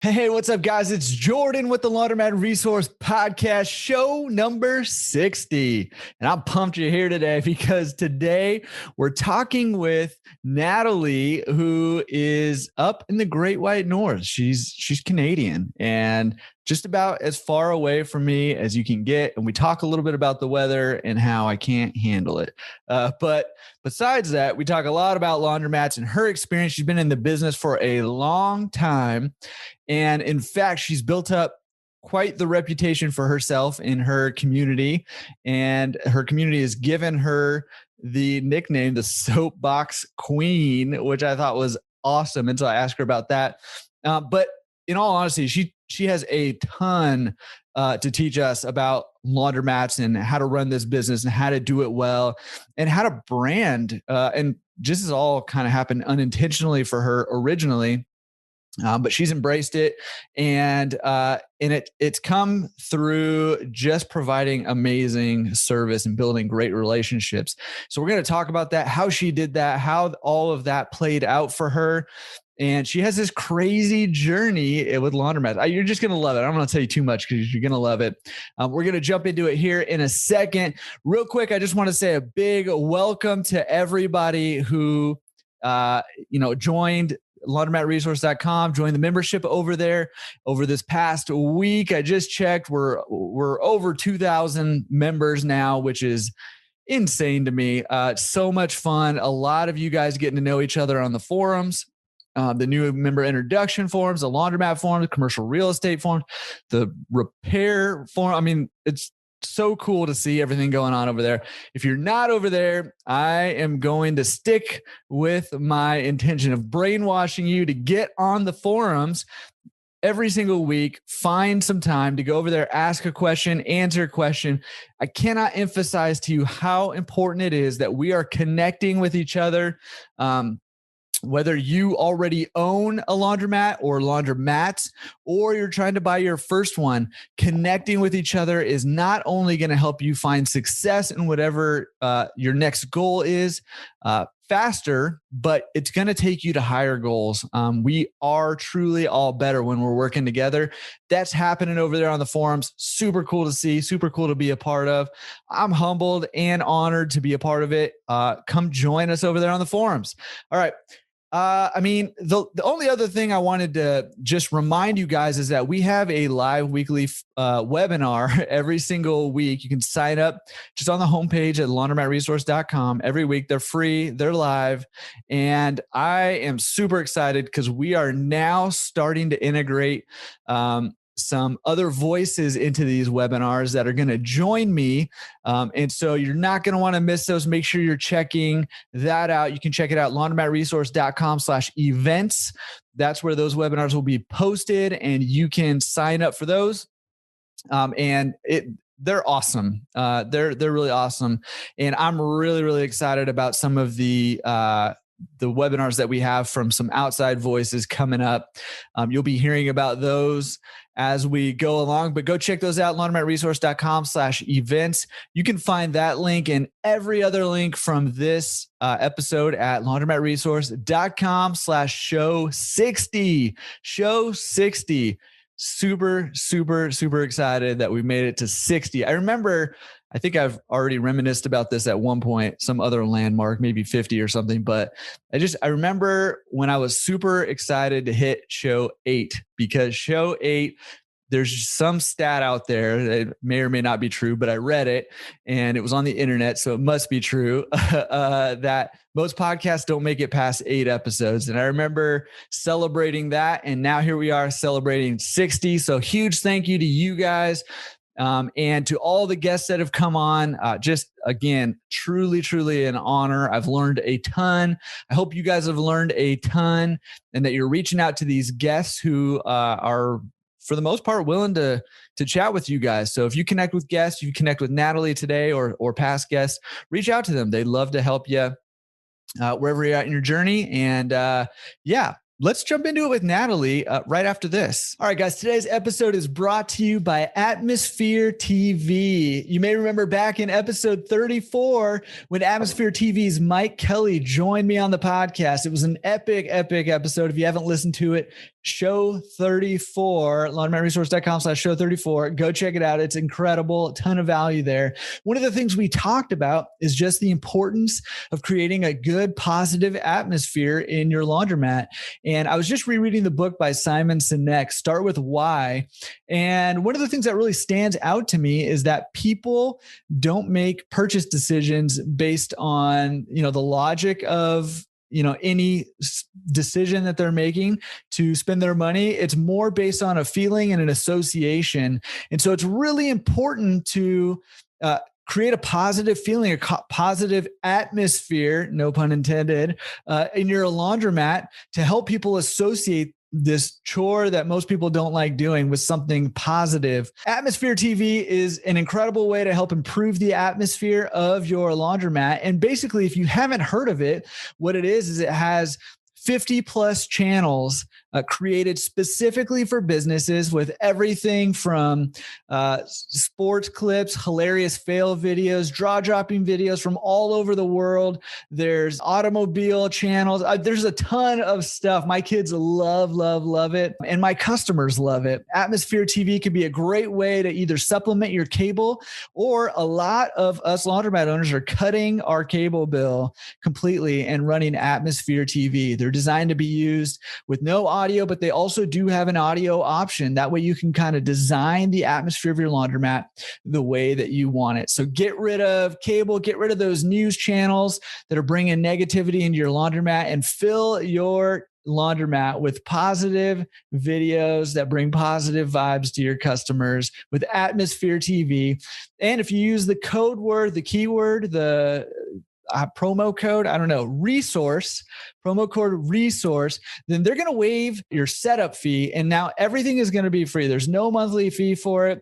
Hey, what's up, guys? It's Jordan with the Laundromat Resource Podcast, show number 60. And I'm pumped you're here today because today we're talking with Nathalie, who is up in the Great White North. She's Canadian and just about as far away from me as you can get. And we talk a little bit about the weather and how I can't handle it. But besides that, we talk a lot about laundromats and her experience. She's been in the business for a long time. And in fact, she's built up quite the reputation for herself in her community. And her community has given her the nickname, the Soapbox Queen, which I thought was awesome. And so I asked her about that. But in all honesty, she has a ton to teach us about laundromats and how to run this business and how to do it well and how to brand. And just as all kind of happened unintentionally for her originally. But she's embraced it, and it's come through just providing amazing service and building great relationships. So we're going to talk about that, how she did that, how all of that played out for her. And she has this crazy journey with laundromats. You're just going to love it. I'm going to tell you too much because you're going to love it. We're going to jump into it here in a second. Real quick, I just want to say a big welcome to everybody who joined laundromatresource.com, join the membership over there. Over this past week, I just checked, we're over 2,000 members now, which is insane to me. It's so much fun. A lot of you guys getting to know each other on the forums, the new member introduction forums, the laundromat forums, commercial real estate forums, the repair forum. I mean, it's so cool to see everything going on over there. If you're not over there, I am going to stick with my intention of brainwashing you to get on the forums every single week. Find some time to go over there, ask a question, answer a question. I cannot emphasize to you how important it is that we are connecting with each other. Whether you already own a laundromat or laundromats, or you're trying to buy your first one, connecting with each other is not only going to help you find success in whatever your next goal is faster, but it's going to take you to higher goals. We are truly all better when we're working together. That's happening over there on the forums. Super cool to see, super cool to be a part of. I'm humbled and honored to be a part of it. Come join us over there on the forums. All right. The only other thing I wanted to just remind you guys is that we have a live weekly webinar every single week. You can sign up just on the homepage at laundromatresource.com. Every week they're free, they're live. And I am super excited because we are now starting to integrate some other voices into these webinars that are going to join me. And so you're not going to want to miss those. Make sure you're checking that out. You can check it out, laundromatresource.com/events. That's where those webinars will be posted and you can sign up for those. They're awesome. They're really awesome. And I'm really, really excited about some of the webinars that we have from some outside voices coming up. You'll be hearing about those as we go along, but go check those out, laundromatresource.com/events. You can find that link and every other link from this episode at laundromatresource.com/show60. Show 60. Super, super, super excited that we made it to 60. I think I've already reminisced about this at one point, some other landmark, maybe 50 or something. But I remember when I was super excited to hit show 8, because show 8, there's some stat out there that may or may not be true, but I read it and it was on the internet, so it must be true, that most podcasts don't make it past 8 episodes. And I remember celebrating that. And now here we are celebrating 60. So huge thank you to you guys. And to all the guests that have come on, just again, truly, truly an honor. I've learned a ton. I hope you guys have learned a ton and that you're reaching out to these guests who are, for the most part, willing to chat with you guys. So if you connect with guests, you connect with Nathalie today or past guests, reach out to them. They'd love to help you wherever you're at in your journey. And let's jump into it with Nathalie right after this. All right, guys, today's episode is brought to you by Atmosphere TV. You may remember back in episode 34 when Atmosphere TV's Mike Kelly joined me on the podcast. It was an epic episode. If you haven't listened to it, show 34, laundromatresource.com/show 34. Go check it out. It's incredible. A ton of value there. One of the things we talked about is just the importance of creating a good, positive atmosphere in your laundromat. And I was just rereading the book by Simon Sinek, Start With Why. And one of the things that really stands out to me is that people don't make purchase decisions based on, the logic of, any decision that they're making to spend their money. It's more based on a feeling and an association. And so it's really important to create a positive feeling, a positive atmosphere, no pun intended, in your laundromat to help people associate this chore that most people don't like doing with something positive. Atmosphere TV is an incredible way to help improve the atmosphere of your laundromat. And basically, if you haven't heard of it, what it is it has 50 plus channels created specifically for businesses with everything from sports clips, hilarious fail videos, draw-dropping videos from all over the world. There's automobile channels. There's a ton of stuff. My kids love it, and my customers love it. Atmosphere TV can be a great way to either supplement your cable, or a lot of us laundromat owners are cutting our cable bill completely and running Atmosphere TV. They're designed to be used with no audio, but they also do have an audio option. That way you can kind of design the atmosphere of your laundromat the way that you want it. So get rid of cable, get rid of those news channels that are bringing negativity into your laundromat, and fill your laundromat with positive videos that bring positive vibes to your customers with Atmosphere TV. And if you use the code word, the keyword, the promo code, promo code resource, then they're going to waive your setup fee. And now everything is going to be free. There's no monthly fee for it.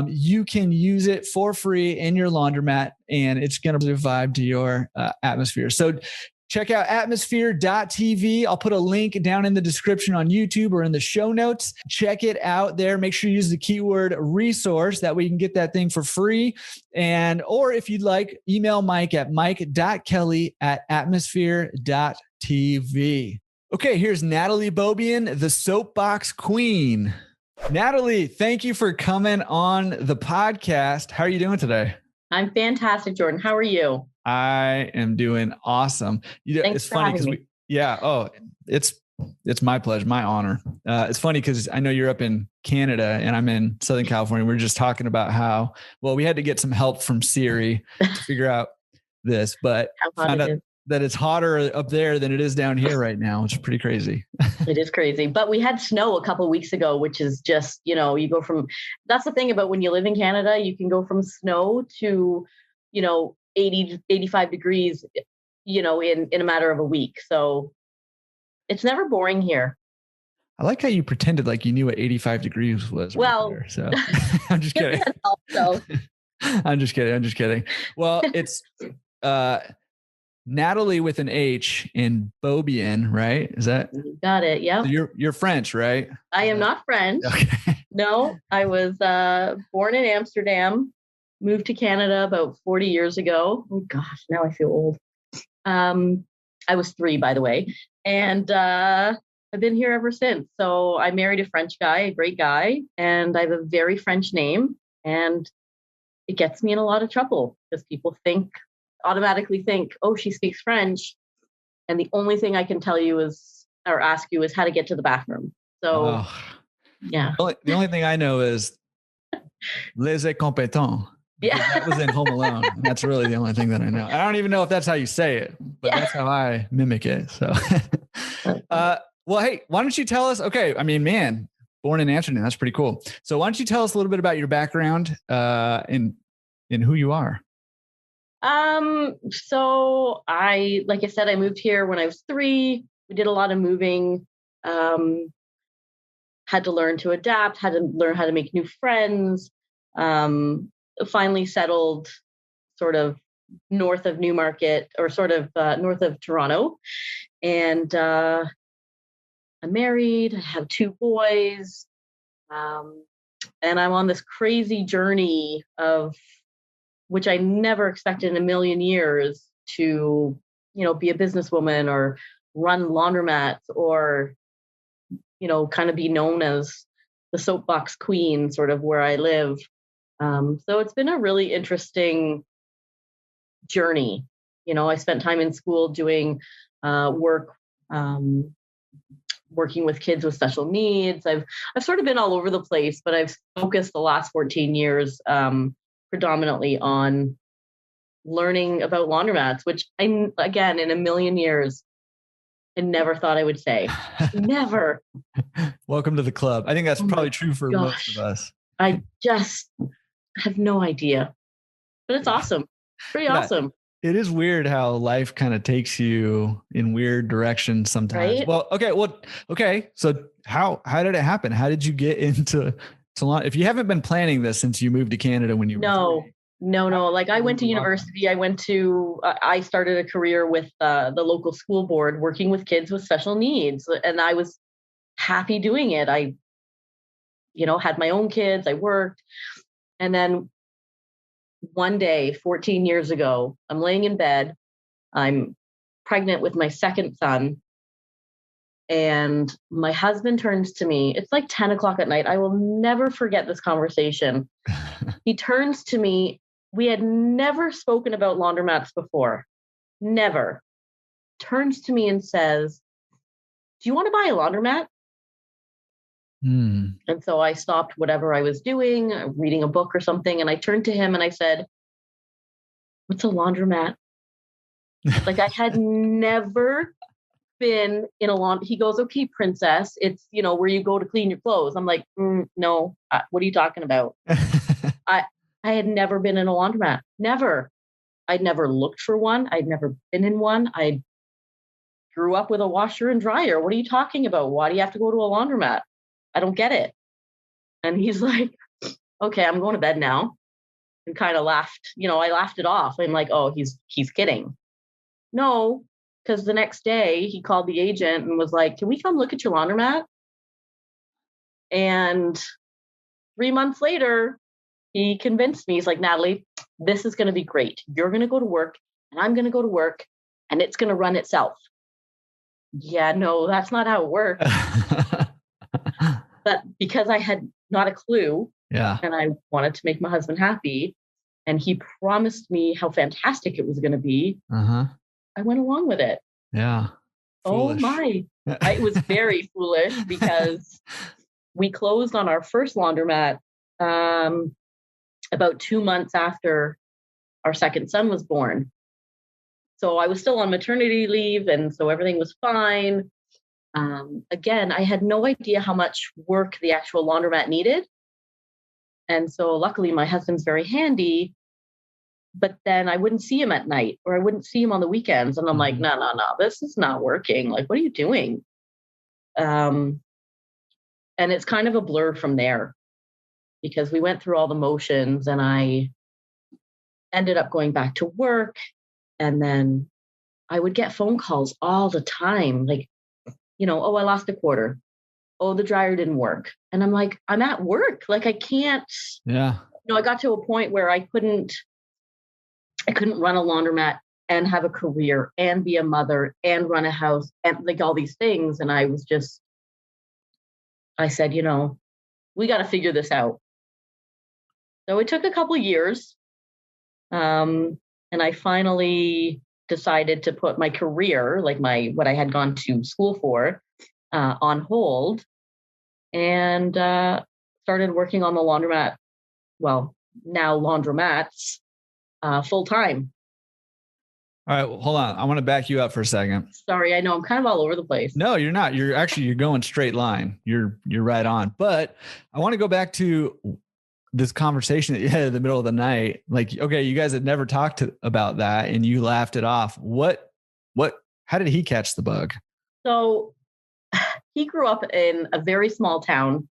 You can use it for free in your laundromat, and it's going to vibe to your atmosphere. So check out atmosphere.tv. I'll put a link down in the description on YouTube or in the show notes. Check it out there. Make sure you use the keyword resource. That way you can get that thing for free. Or if you'd like, email Mike at mike.kelly@atmosphere.tv. Okay, here's Nathalie Beaubien, the soapbox queen. Nathalie, thank you for coming on the podcast. How are you doing today? I'm fantastic, Jordan. How are you? I am doing awesome. Thanks it's funny because it's my pleasure, my honor. It's funny because I know you're up in Canada and I'm in Southern California. We were just talking about how, we had to get some help from Siri to figure out this, but found out that it's hotter up there than it is down here right now, which is pretty crazy. It is crazy. But we had snow a couple of weeks ago, which is just, you go from, that's the thing about when you live in Canada, you can go from snow to, 80, 85 degrees, in a matter of a week. So it's never boring here. I like how you pretended like you knew what 85 degrees was. Well, right there, so I'm just kidding. I'm just kidding. Well, it's Nathalie with an H and Beaubien, right? Is that? You got it. Yeah. So you're French, right? I am not French. Okay. No, I was born in Amsterdam, moved to Canada about 40 years ago. Oh gosh, now I feel old. I was 3, by the way. And I've been here ever since. So I married a French guy, a great guy, and I have a very French name. And it gets me in a lot of trouble because people automatically think, oh, she speaks French. And the only thing I can tell you or ask you is how to get to the bathroom. So, yeah. The only thing I know is les compétents. Yeah. That was in Home Alone. That's really the only thing that I know. I don't even know if that's how you say it, but that's how I mimic it. So, well, hey, why don't you tell us? Okay. I mean, man, born in Amsterdam. That's pretty cool. So why don't you tell us a little bit about your background and who you are? So like I said, I moved here when I was 3. We did a lot of moving, had to learn to adapt, had to learn how to make new friends, finally settled sort of north of Newmarket or sort of north of Toronto. And I'm married, I have 2 boys, and I'm on this crazy journey of which I never expected in a million years to, be a businesswoman or run laundromats or, kind of be known as the soapbox queen, sort of where I live. So it's been a really interesting journey. I spent time in school doing work, um, working with kids with special needs. I've sort of been all over the place, but I've focused the last 14 years predominantly on learning about laundromats, which again, in a million years, I never thought I would say. Never. Welcome to the club. I think that's probably true for most of us. I just have no idea, but it's awesome. Pretty awesome. It is weird how life kind of takes you in weird directions sometimes. Right? Well, okay. So how did it happen? How did you get into if you haven't been planning this since you moved to Canada when you were 3? No. Like I went to university. I started a career with the local school board working with kids with special needs. And I was happy doing it. I, had my own kids. I worked. And then one day, 14 years ago, I'm laying in bed. I'm pregnant with my second son. And my husband turns to me. It's like 10 o'clock at night. I will never forget this conversation. He turns to me. We had never spoken about laundromats before. Never. Turns to me and says, "Do you want to buy a laundromat?" And so I stopped whatever I was doing, reading a book or something. And I turned to him and I said, "What's a laundromat?" Like I had never been in a He goes, "Okay, princess, it's, where you go to clean your clothes." I'm like, "No, what are you talking about?" I had never been in a laundromat. Never. I'd never looked for one. I'd never been in one. I grew up with a washer and dryer. What are you talking about? Why do you have to go to a laundromat? I don't get it. And he's like, "Okay, I'm going to bed now." And kind of laughed. I laughed it off. I'm like, "Oh, he's kidding." No, because the next day he called the agent and was like, "Can we come look at your laundromat?" And 3 months later, he convinced me. He's like, "Natalie, this is going to be great. You're going to go to work and I'm going to go to work and it's going to run itself." Yeah, no, that's not how it works. But because I had not a clue, and I wanted to make my husband happy, and he promised me how fantastic it was going to be, I went along with it. Yeah. Foolish. Oh my. It was very foolish because we closed on our first laundromat about 2 months after our second son was born. So I was still on maternity leave, and so everything was fine. Again, I had no idea how much work the actual laundromat needed. And so luckily my husband's very handy, but then I wouldn't see him at night or I wouldn't see him on the weekends. And I'm like, no, this is not working. Like, what are you doing? And it's kind of a blur from there because we went through all the motions and I ended up going back to work. And then I would get phone calls all the time. Like, "Oh, I lost a quarter. Oh, the dryer didn't work." And I'm like, I'm at work. Like I can't, I got to a point where I couldn't run a laundromat and have a career and be a mother and run a house and like all these things. And I said, we got to figure this out. So it took a couple of years. And I finally decided to put my career, like what I had gone to school for, on hold and started working on the laundromat. Well, now Laundromats, full time. All right, well, hold on. I want to back you up for a second. Sorry, I know I'm kind of all over the place. No, you're not. You're going straight line. You're right on. But I want to go back to this conversation that you had in the middle of the night. Like, okay, you guys had never talked about that and you laughed it off. How did he catch the bug? So he grew up in a very small town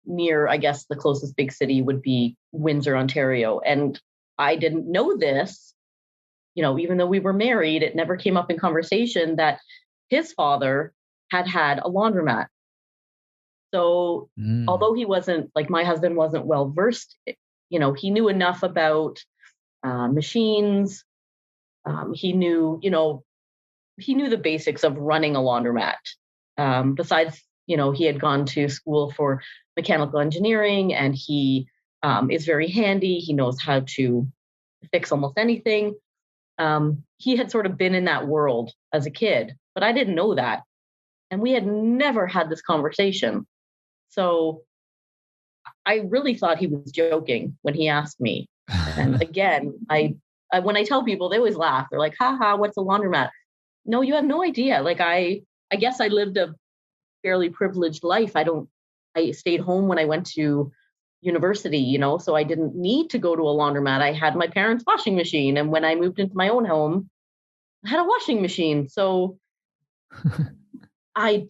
near, I guess the closest big city would be Windsor, Ontario. And I didn't know this, even though we were married, it never came up in conversation that his father had a laundromat. So although he wasn't like my husband wasn't well versed, he knew enough about machines. He knew the basics of running a laundromat. Besides, he had gone to school for mechanical engineering, and he is very handy. He knows how to fix almost anything. He had sort of been in that world as a kid, but I didn't know that. And we had never had this conversation. So I really thought he was joking when he asked me. And again, I when I tell people, they always laugh. They're like, "Ha ha, what's a laundromat?" No, you have no idea. Like I guess I lived a fairly privileged life. I stayed home when I went to university, so I didn't need to go to a laundromat. I had my parents' washing machine. And when I moved into my own home, I had a washing machine. So I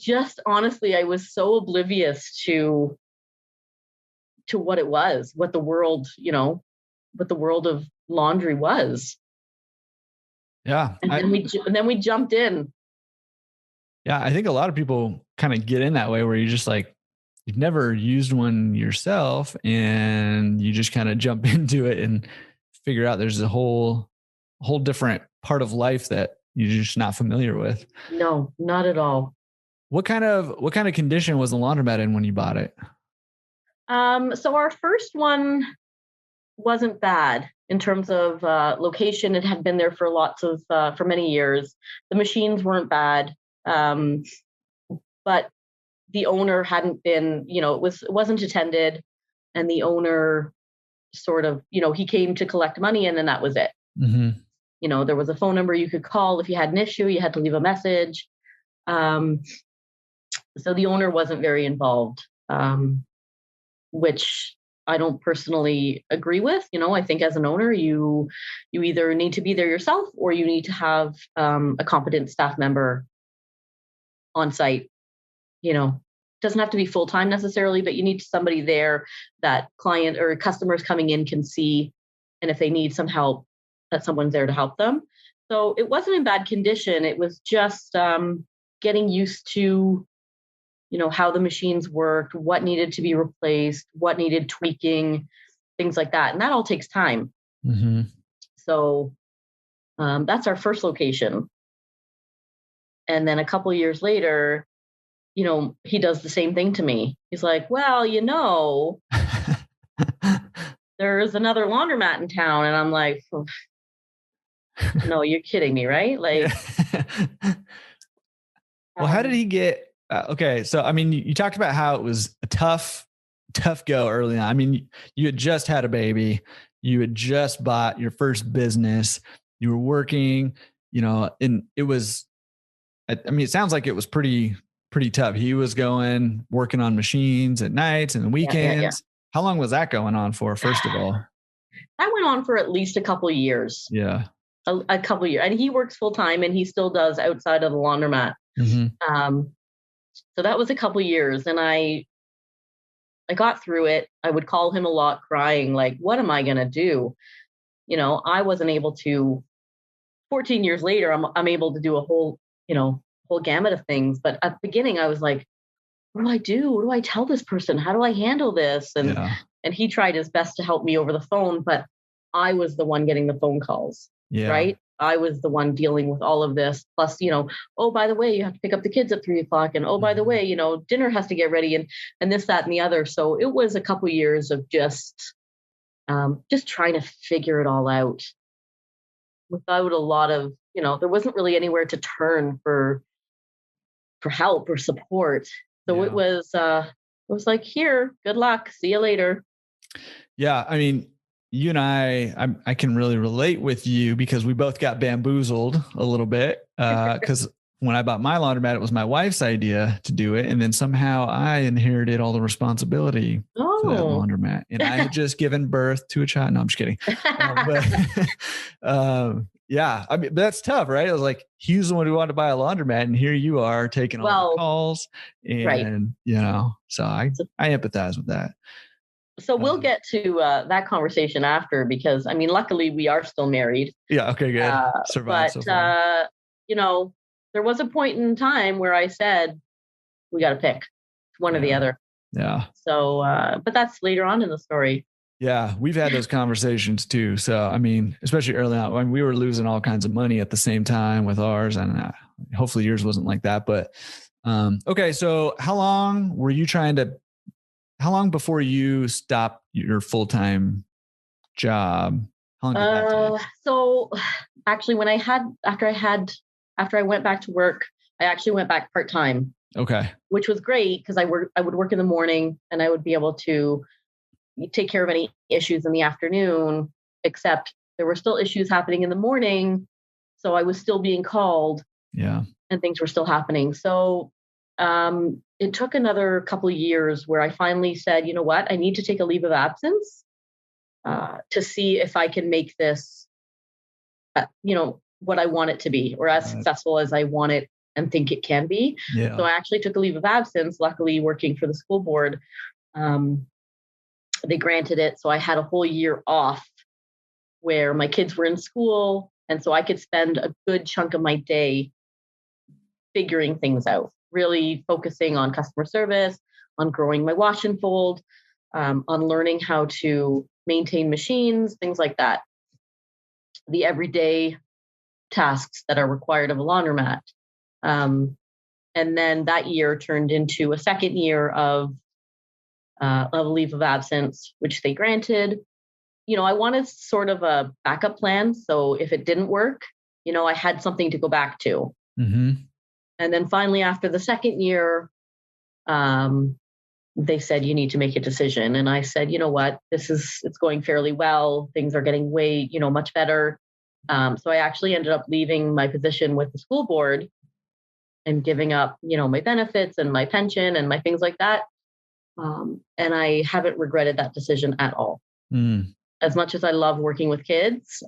was so oblivious to what it was, what the world of laundry was. Yeah. And then we jumped in. Yeah. I think a lot of people kind of get in that way where you're just like, you've never used one yourself and you just kind of jump into it and figure out there's a whole different part of life that you're just not familiar with. No, not at all. What kind of condition was the laundromat in when you bought it? So our first one wasn't bad in terms of location. It had been there for for many years. The machines weren't bad, but the owner hadn't been. It wasn't attended, and the owner sort of, he came to collect money, and then that was it. Mm-hmm. There was a phone number you could call if you had an issue. You had to leave a message. So the owner wasn't very involved, which I don't personally agree with. I think as an owner, you either need to be there yourself or you need to have a competent staff member on site. Doesn't have to be full-time necessarily, but you need somebody there that client or customers coming in can see. And if they need some help, that someone's there to help them. So it wasn't in bad condition. It was just getting used to how the machines worked, what needed to be replaced, what needed tweaking, things like that. And that all takes time. Mm-hmm. So that's our first location. And then a couple of years later, he does the same thing to me. He's like, well, there's another laundromat in town. And I'm like, oh, no, you're kidding me, right? Like, well, how did he get... okay. So, I mean, you talked about how it was a tough go early on. I mean, you had just had a baby, you had just bought your first business, you were working, and it was, I mean, it sounds like it was pretty tough. He was working on machines at nights and weekends. Yeah. How long was that going on for, first of all? That went on for at least a couple of years. Yeah. A couple of years. And he works full time and he still does outside of the laundromat. Mm-hmm. So that was a couple of years, and I got through it. I would call him a lot crying, like, what am I going to do? I wasn't able to. 14 years later, I'm able to do a whole gamut of things. But at the beginning, I was like, what do I do? What do I tell this person? How do I handle this? And he tried his best to help me over the phone, but I was the one getting the phone calls, right? I was the one dealing with all of this. Plus, oh, by the way, you have to pick up the kids at 3:00. And oh, by the way, dinner has to get ready and this, that, and the other. So it was a couple of years of just trying to figure it all out without a lot of, there wasn't really anywhere to turn for help or support. So it was like, here, good luck. See you later. Yeah. I mean, you and I can really relate with you because we both got bamboozled a little bit. Because when I bought my laundromat, it was my wife's idea to do it. And then somehow I inherited all the responsibility for that laundromat. And I had just given birth to a child. No, I'm just kidding. Yeah, I mean, but that's tough, right? I was like, he was the one who wanted to buy a laundromat, and here you are taking all the calls. And, so I empathize with that. So we'll get to that conversation after, because I mean, luckily we are still married. Yeah. Okay, good. Survived. But, there was a point in time where I said, we got to pick one or the other. Yeah. So, but that's later on in the story. Yeah, we've had those conversations too. So, I mean, especially early on, when we were losing all kinds of money at the same time with ours, and hopefully yours wasn't like that. But okay, so how long before you stopped your full-time job? How long did that take? So actually, after I went back to work, I actually went back part-time. Okay. Which was great because I would work in the morning and I would be able to take care of any issues in the afternoon, except there were still issues happening in the morning. So I was still being called. Yeah. And things were still happening. So it took another couple of years where I finally said, you know what, I need to take a leave of absence to see if I can make this, what I want it to be, or as successful as I want it and think it can be. Yeah. So I actually took a leave of absence, luckily working for the school board. They granted it. So I had a whole year off where my kids were in school. And so I could spend a good chunk of my day figuring things out, really focusing on customer service, on growing my wash and fold, on learning how to maintain machines, things like that. The everyday tasks that are required of a laundromat. And then that year turned into a second year of a leave of absence, which they granted. I wanted sort of a backup plan. So if it didn't work, I had something to go back to. Mm-hmm. And then finally, after the second year, they said, you need to make a decision. And I said, you know what, it's going fairly well. Things are getting way, much better. So I actually ended up leaving my position with the school board and giving up, my benefits and my pension and my things like that. And I haven't regretted that decision at all. Mm. As much as I love working with kids,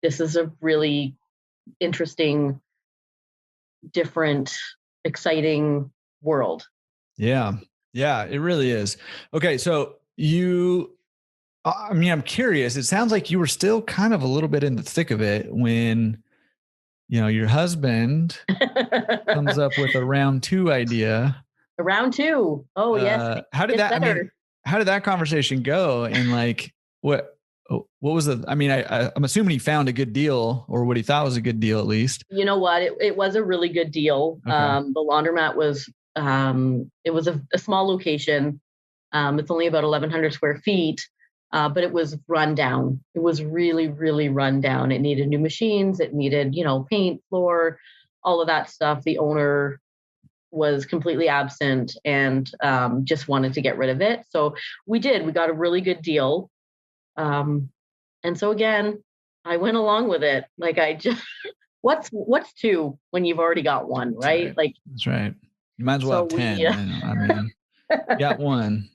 this is a really interesting, different, exciting world. Yeah. Yeah, it really is. Okay. So I'm curious. It sounds like you were still kind of a little bit in the thick of it when, your husband comes up with a round 2 idea. A round 2. Oh, yes. How did that conversation go? And what was I'm assuming he found a good deal, or what he thought was a good deal, at least. You know what? It was a really good deal. Okay. The laundromat was, it was a small location. It's only about 1,100 square feet, but it was run down. It was really, really run down. It needed new machines. It needed, paint, floor, all of that stuff. The owner was completely absent and just wanted to get rid of it. So we got a really good deal. And so again, I went along with it. Like I just, what's 2 when you've already got 1, right? That's right. You might as well have 10. You got 1.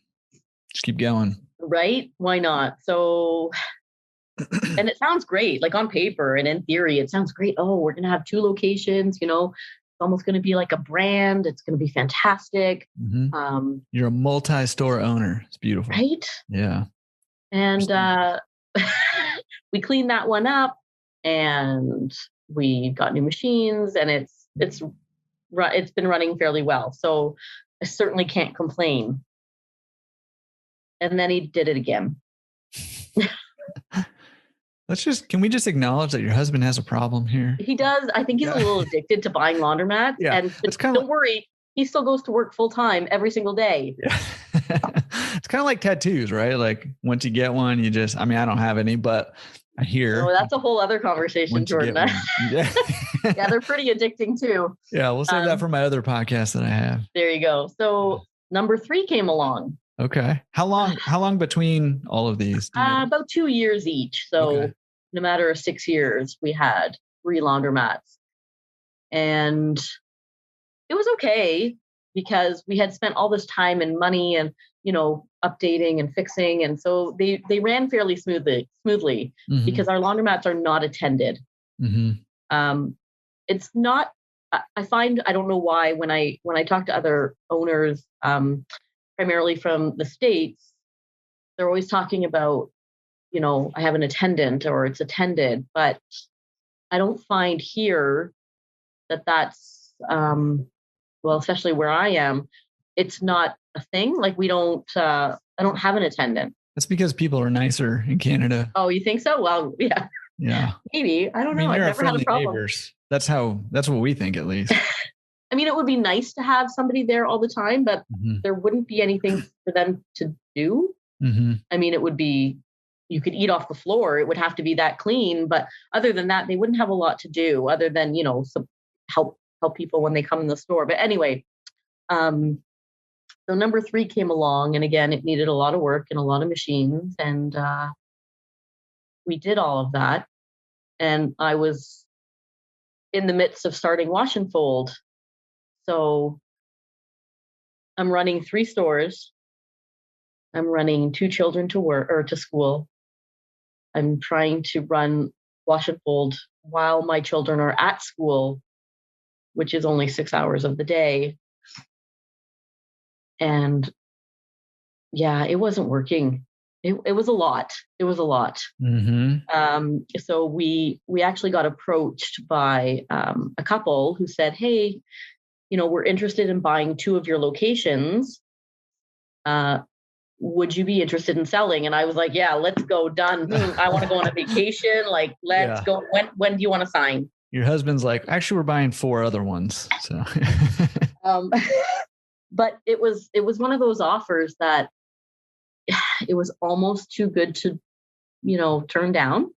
Just keep going. Right? Why not? So, and it sounds great. Like on paper and in theory, it sounds great. Oh, we're going to have 2 locations, it's almost going to be like a brand. It's going to be fantastic. Mm-hmm. You're a multi-store owner. It's beautiful. Right? Yeah. And we cleaned that one up and we got new machines, and it's been running fairly well. So I certainly can't complain. And then he did it again. Can we just acknowledge that your husband has a problem here? He does. I think he's a little addicted to buying laundromats. Yeah. And don't worry, he still goes to work full time every single day. Yeah. It's kind of like tattoos, right? Like once you get one, I don't have any, but I hear. Oh, that's a whole other conversation, Jordan. Yeah. Yeah, they're pretty addicting too. Yeah, we'll save that for my other podcast that I have. There you go. So number 3 came along. Okay. How long between all of these? About 2 years each. So in a matter of 6 years, we had 3 laundromats. And it was okay because we had spent all this time and money and, updating and fixing. And so they ran fairly smoothly mm-hmm. because our laundromats are not attended. Mm-hmm. It's not, I find, I don't know why, when I talk to other owners, primarily from the States, they're always talking about, I have an attendant or it's attended, but I don't find here that that's well, especially where I am, it's not a thing. Like I don't have an attendant. That's because people are nicer in Canada. Oh, you think so? Well, yeah. Yeah. Maybe. I don't know. I've they're never had a friendly problem. neighbors. That's what we think, at least. I mean, it would be nice to have somebody there all the time, but there wouldn't be anything for them to do. I mean, it would be, you could eat off the floor. It would have to be that clean. But other than that, they wouldn't have a lot to do other than, some help people when they come in the store. But anyway, so number 3 came along, and again, it needed a lot of work and a lot of machines. And we did all of that. And I was in the midst of starting Wash and Fold. So I'm running 3 stores. I'm running 2 children to work or to school. I'm trying to run Wash and Fold while my children are at school, which is only 6 hours of the day. And yeah, it wasn't working. It was a lot. It was a lot. So we actually got approached by a couple who said, hey, we're interested in buying 2 of your locations. Would you be interested in selling? And I was like, yeah, let's go. Done. I want to go on a vacation. Like, let's go. When do you want to sign? Your husband's like, actually, we're buying 4 other ones. So, but it was one of those offers that it was almost too good to, turn down.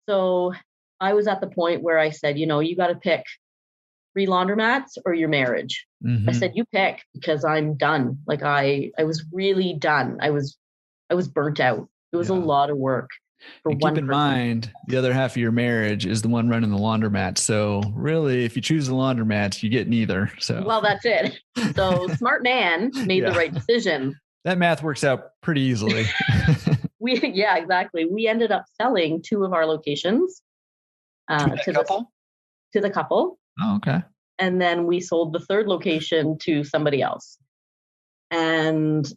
So I was at the point where I said, you got to pick 3 laundromats or your marriage. I said, you pick, because I'm done. Like I was really done. I was burnt out. It was a lot of work for one person. Keep in mind, the other half of your marriage is the one running the laundromat. So really, if you choose the laundromats, you get neither. So, well, that's it. So smart man made the right decision. That math works out pretty easily. Yeah, exactly. We ended up selling 2 of our locations to the couple. Oh, okay. And then we sold the 3rd location to somebody else. And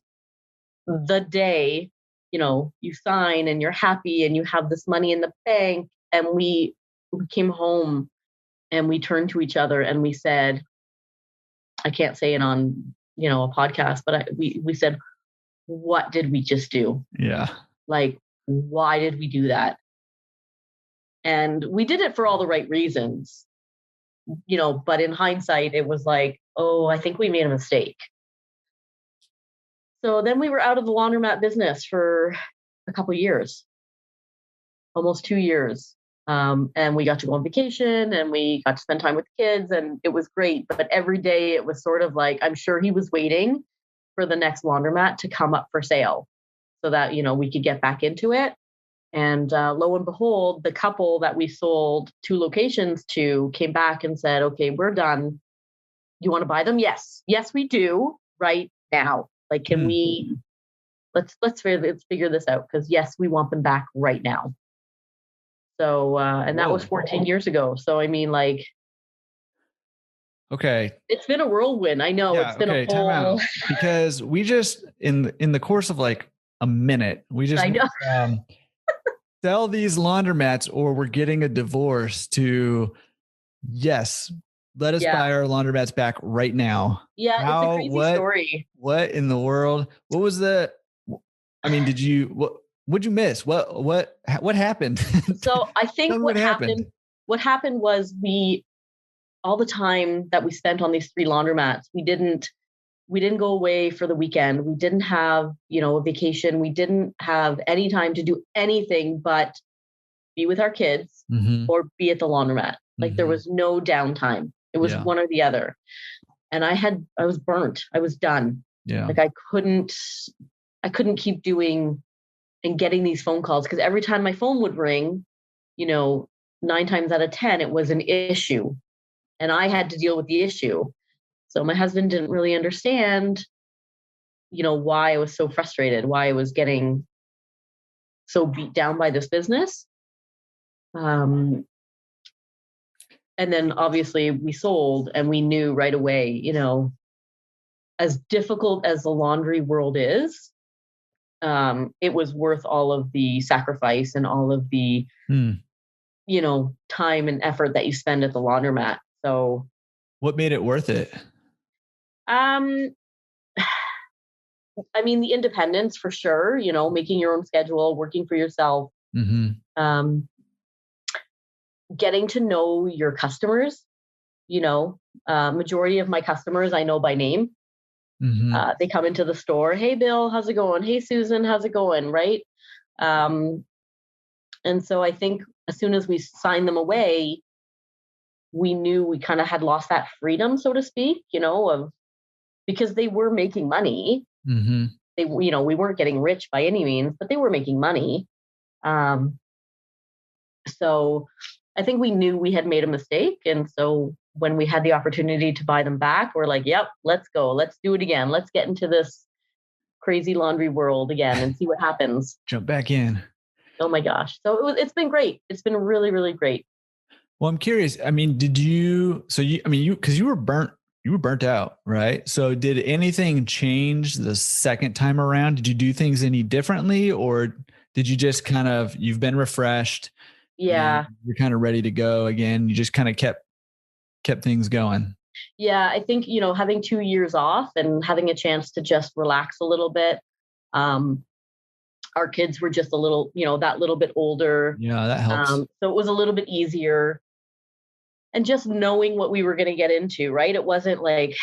the day, you sign and you're happy and you have this money in the bank. And we came home and we turned to each other and we said, I can't say it on, a podcast, but we said, what did we just do? Yeah. Like, why did we do that? And we did it for all the right reasons. But in hindsight, it was like, oh, I think we made a mistake. So then we were out of the laundromat business for a couple of years, almost 2 years. And we got to go on vacation and we got to spend time with the kids, and it was great. But every day it was sort of like, I'm sure he was waiting for the next laundromat to come up for sale so that, we could get back into it. And lo and behold, the couple that we sold 2 locations to came back and said, okay, we're done. You want to buy them? Yes. Yes, we do right now. Like, can we, let's figure this out. Cause yes, we want them back right now. So, and that was 14 years ago. So, I mean, like, okay, it's been a whirlwind. I know it's been a whole, time out. Because we just, in the course of like a minute, we just, I know. Sell these laundromats or we're getting a divorce to, yes, let us buy our laundromats back right now. Yeah, it's a crazy story. What in the world? What was what'd you miss? What happened? So I think what happened was all the time that we spent on these 3 laundromats, we didn't go away for the weekend. We didn't have, a vacation. We didn't have any time to do anything but be with our kids or be at the laundromat. Like there was no downtime. It was one or the other. And I was burnt. I was done. Yeah. Like I couldn't keep doing and getting these phone calls, because every time my phone would ring, 9 times out of 10, it was an issue and I had to deal with the issue. So my husband didn't really understand, why I was so frustrated, why I was getting so beat down by this business. And then obviously we sold, and we knew right away, as difficult as the laundry world is, it was worth all of the sacrifice and all of the, time and effort that you spend at the laundromat. So What made it worth it? Um, I mean, the independence for sure, making your own schedule, working for yourself, Mm-hmm. um, getting to know your customers, majority of my customers I know by name. Mm-hmm. They come into the store. Hey, Bill, how's it going? Hey, Susan, how's it going? Right. Um, and so I think as soon as we signed them away, we knew we kind of had lost that freedom, so to speak, of because they were making money. Mm-hmm. We weren't getting rich by any means, but they were making money. Um, so I think we knew we had made a mistake. And so when we had the opportunity to buy them back, we're like, yep, let's go. Let's do it again. Let's get into this crazy laundry world again and see what happens. Jump back in. Oh my gosh. So it's been great. It's been really, really great. Well, I'm curious. I mean, because you were burnt out, right? So did anything change the second time around? Did you do things any differently, or did you just you've been refreshed? Yeah. You're kind of ready to go again. You just kind of kept things going. Yeah. I think, having 2 years off and having a chance to just relax a little bit. Our kids were just a little, that little bit older. Yeah, that helps. So it was a little bit easier. And just knowing what we were going to get into, right? It wasn't like,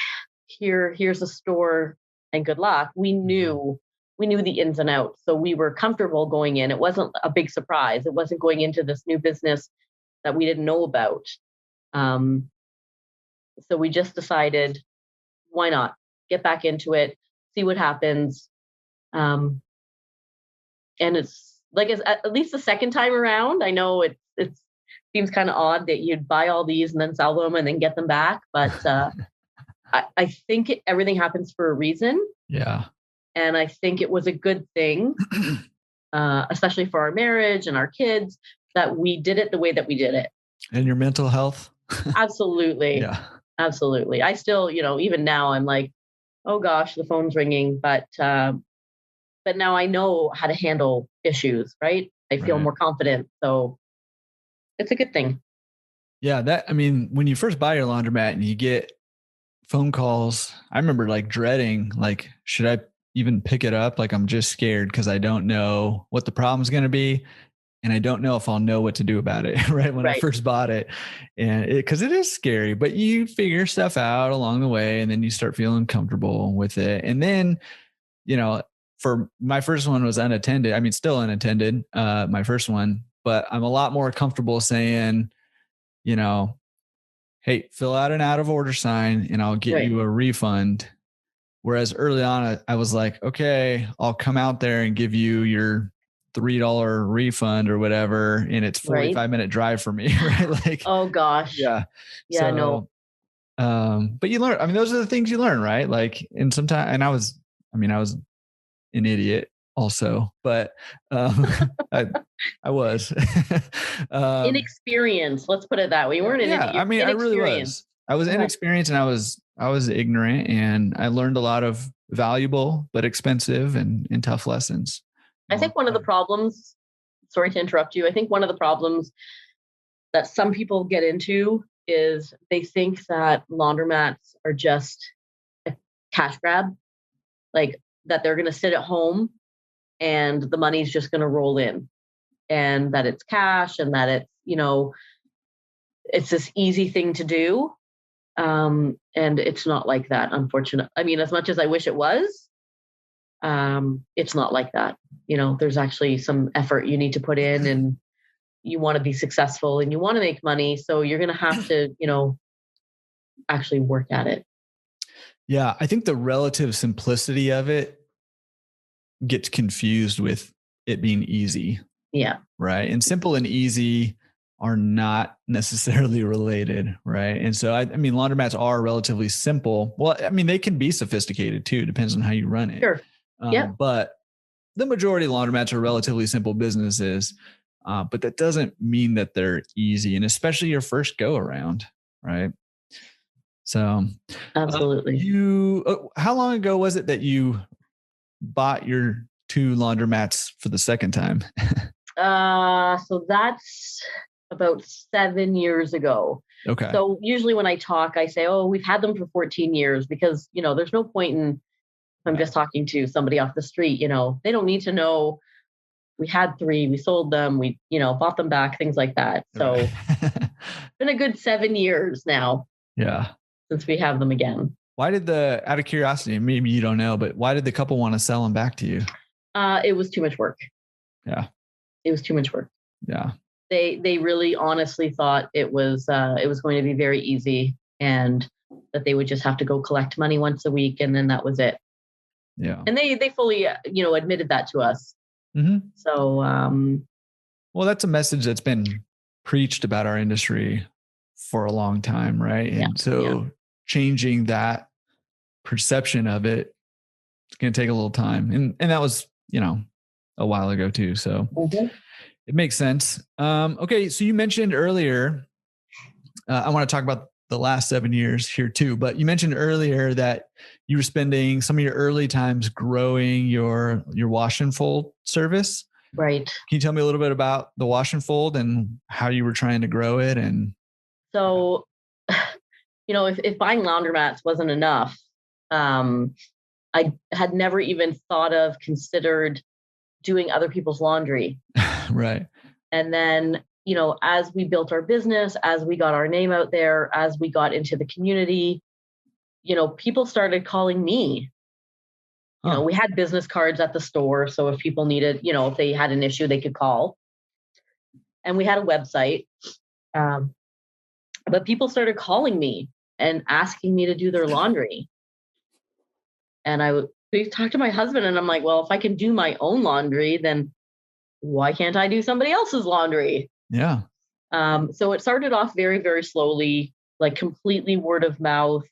here's a store and good luck. We knew the ins and outs. So we were comfortable going in. It wasn't a big surprise. It wasn't going into this new business that we didn't know about. So we just decided, why not get back into it, see what happens. And it's like, at least the second time around, I know it seems kind of odd that you'd buy all these and then sell them and then get them back. But I think everything happens for a reason. Yeah. And I think it was a good thing, especially for our marriage and our kids, that we did it the way that we did it. And your mental health? Absolutely. Yeah. Absolutely. I still, even now I'm like, oh gosh, the phone's ringing. But now I know how to handle issues, right? I feel more confident. So it's a good thing. Yeah. When you first buy your laundromat and you get phone calls, I remember dreading, should I even pick it up? I'm just scared because I don't know what the problem's going to be. And I don't know if I'll know what to do about it. Right. When I first bought it, and because it is scary, but you figure stuff out along the way and then you start feeling comfortable with it. And then, for my first one was unattended. I mean, still unattended, my first one, but I'm a lot more comfortable saying, hey, fill out an out of order sign and I'll get you a refund. Whereas early on, I was like, okay, I'll come out there and give you your $3 refund or whatever. And it's 45-minute drive for me. Right. Oh gosh. Yeah. Yeah. So, no. But you learn, those are the things you learn, right? And sometimes, and I was an idiot also, but I was inexperienced. Let's put it that way. You weren't an idiot. I really was. I was inexperienced and I was ignorant, and I learned a lot of valuable but expensive and tough lessons. I think one of the problems, sorry to interrupt you, I think one of the problems that some people get into is they think that laundromats are just a cash grab, like that they're going to sit at home and the money's just going to roll in, and that it's cash and that it's, it's this easy thing to do. And it's not like that, unfortunately. I mean, as much as I wish it was, it's not like that. There's actually some effort you need to put in, and you want to be successful and you want to make money. So you're going to have to, actually work at it. Yeah. I think the relative simplicity of it gets confused with it being easy. Yeah. Right. And simple and easy are not necessarily related. Right. And so, laundromats are relatively simple. Well, they can be sophisticated too. Depends on how you run it. Sure. But the majority of laundromats are relatively simple businesses. But that doesn't mean that they're easy, and especially your first go around. Right. So absolutely. How long ago was it that you bought your 2 laundromats for the second time? So about 7 years ago. Okay. So usually when I talk, I say, oh, we've had them for 14 years because, there's no point in, if I'm just talking to somebody off the street, they don't need to know we had 3, we sold them, we, bought them back, things like that. So it's been a good 7 years now. Yeah. Since we have them again. Why did out of curiosity, maybe you don't know, but why did the couple want to sell them back to you? It was too much work. Yeah. It was too much work. Yeah. They really honestly thought it was going to be very easy and that they would just have to go collect money once a week and then that was it. Yeah. And they fully, admitted that to us. Mm-hmm. So, well, that's a message that's been preached about our industry for a long time, right? And changing that perception of it, it's going to take a little time. And that was, a while ago too. So it makes sense. Okay. So you mentioned earlier, I want to talk about the last 7 years here too, but you mentioned earlier that you were spending some of your early times growing your wash and fold service. Right. Can you tell me a little bit about the wash and fold and how you were trying to grow it? And so, if buying laundromats wasn't enough, I had never even considered doing other people's laundry. Right. And then, as we built our business, as we got our name out there, as we got into the community, people started calling me. We had business cards at the store. So if people needed, if they had an issue, they could call. And we had a website. But people started calling me and asking me to do their laundry. And we talked to my husband and I'm like, well, if I can do my own laundry, then why can't I do somebody else's laundry? Yeah. So it started off very, very slowly, like completely word of mouth.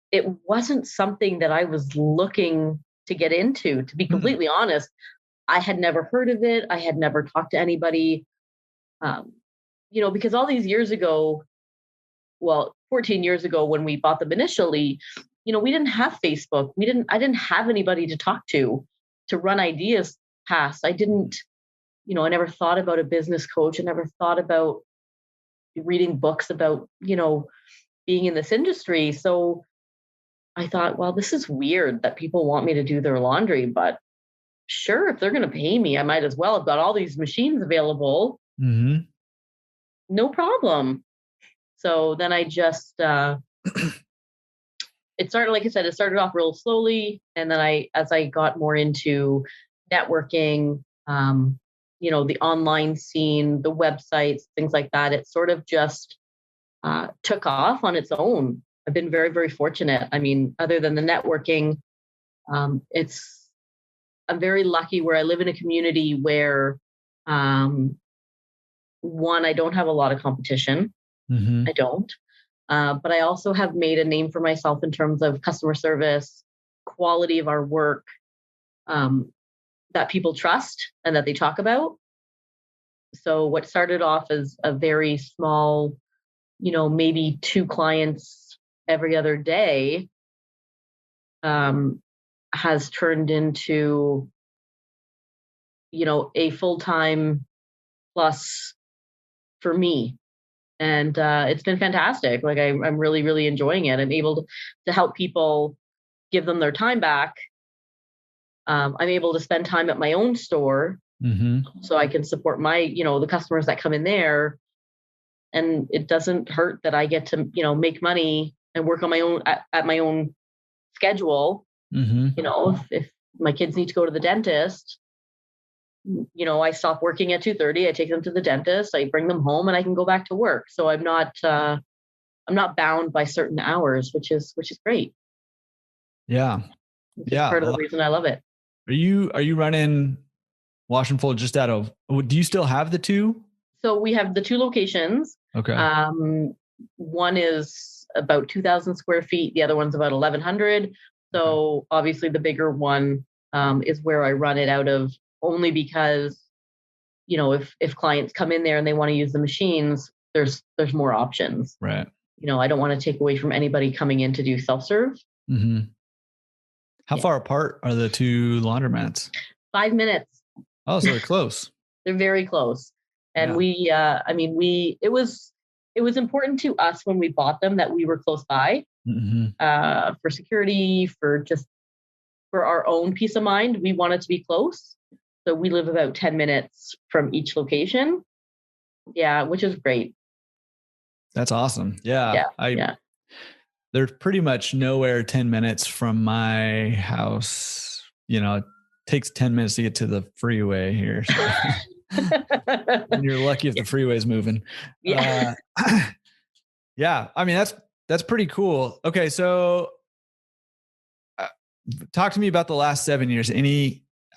It wasn't something that I was looking to get into, to be completely honest. I had never heard of it. I had never talked to anybody, because all these years ago, 14 years ago when we bought them initially, we didn't have Facebook. I didn't have anybody to talk to run ideas past. I never thought about a business coach. I never thought about reading books about, being in this industry. So I thought, well, this is weird that people want me to do their laundry, but sure, if they're going to pay me, I might as well. I've got all these machines available. Mm-hmm. No problem. So then I just, it started, like I said, it started off real slowly. And then as I got more into networking, the online scene, the websites, things like that, it sort of just took off on its own. I've been very, very fortunate. I mean, other than the networking, I'm very lucky where I live in a community where, one, I don't have a lot of competition. Mm-hmm. I don't. But I also have made a name for myself in terms of customer service, quality of our work, that people trust and that they talk about. So what started off as a very small, maybe 2 clients every other day, has turned into, a full-time plus for me. And it's been fantastic. Like I'm really, really enjoying it. I'm able to help people, give them their time back. I'm able to spend time at my own store, so I can support my, the customers that come in there. And it doesn't hurt that I get to, make money and work on my own at my own schedule. If my kids need to go to the dentist, I stop working at 2:30. I take them to the dentist. I bring them home, and I can go back to work. So I'm not bound by certain hours, which is great. Yeah, Part of the reason I love it. Are you running wash and fold just out of? Do you still have the 2? So we have the 2 locations. Okay. One is about 2,000 square feet. The other one's about 1,100. So obviously the bigger one is where I run it out of. Only because, if clients come in there and they want to use the machines, there's more options. Right. I don't want to take away from anybody coming in to do self-serve. Mm-hmm. How far apart are the 2 laundromats? 5 minutes. Oh, so they're close. They're very close. And it was important to us when we bought them that we were close by, for security, for our own peace of mind. We wanted to be close. So we live about 10 minutes from each location. Yeah, which is great. That's awesome. Yeah. They're pretty much nowhere 10 minutes from my house. It takes 10 minutes to get to the freeway here. So. And you're lucky if the freeway's moving. Yeah. Yeah. I mean, that's pretty cool. Okay. So talk to me about the last 7 years.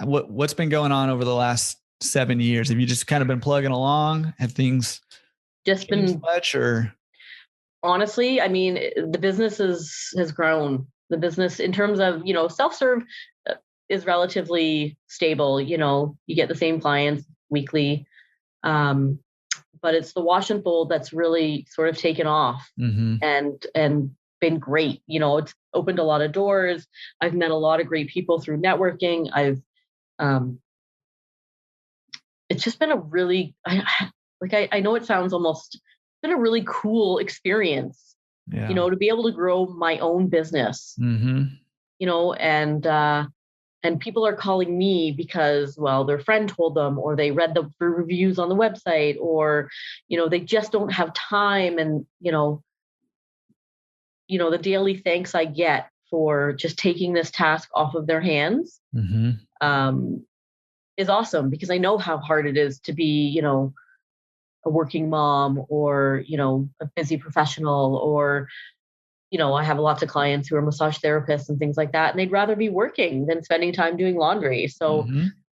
What's been going on over the last 7 years? Have you just kind of been plugging along? Have things just been much, or? Honestly, I mean, the business has grown. The business in terms of, self-serve is relatively stable. You get the same clients weekly. But it's the wash and fold that's really sort of taken off and been great. It's opened a lot of doors. I've met a lot of great people through networking. It's just been a really, I know it sounds almost, been a really cool experience, to be able to grow my own business, and people are calling me because, well, their friend told them, or they read the reviews on the website, or, they just don't have time. And, the daily thanks I get for just taking this task off of their hands, is awesome, because I know how hard it is to be, a working mom, or, a busy professional, or, I have lots of clients who are massage therapists and things like that, and they'd rather be working than spending time doing laundry. So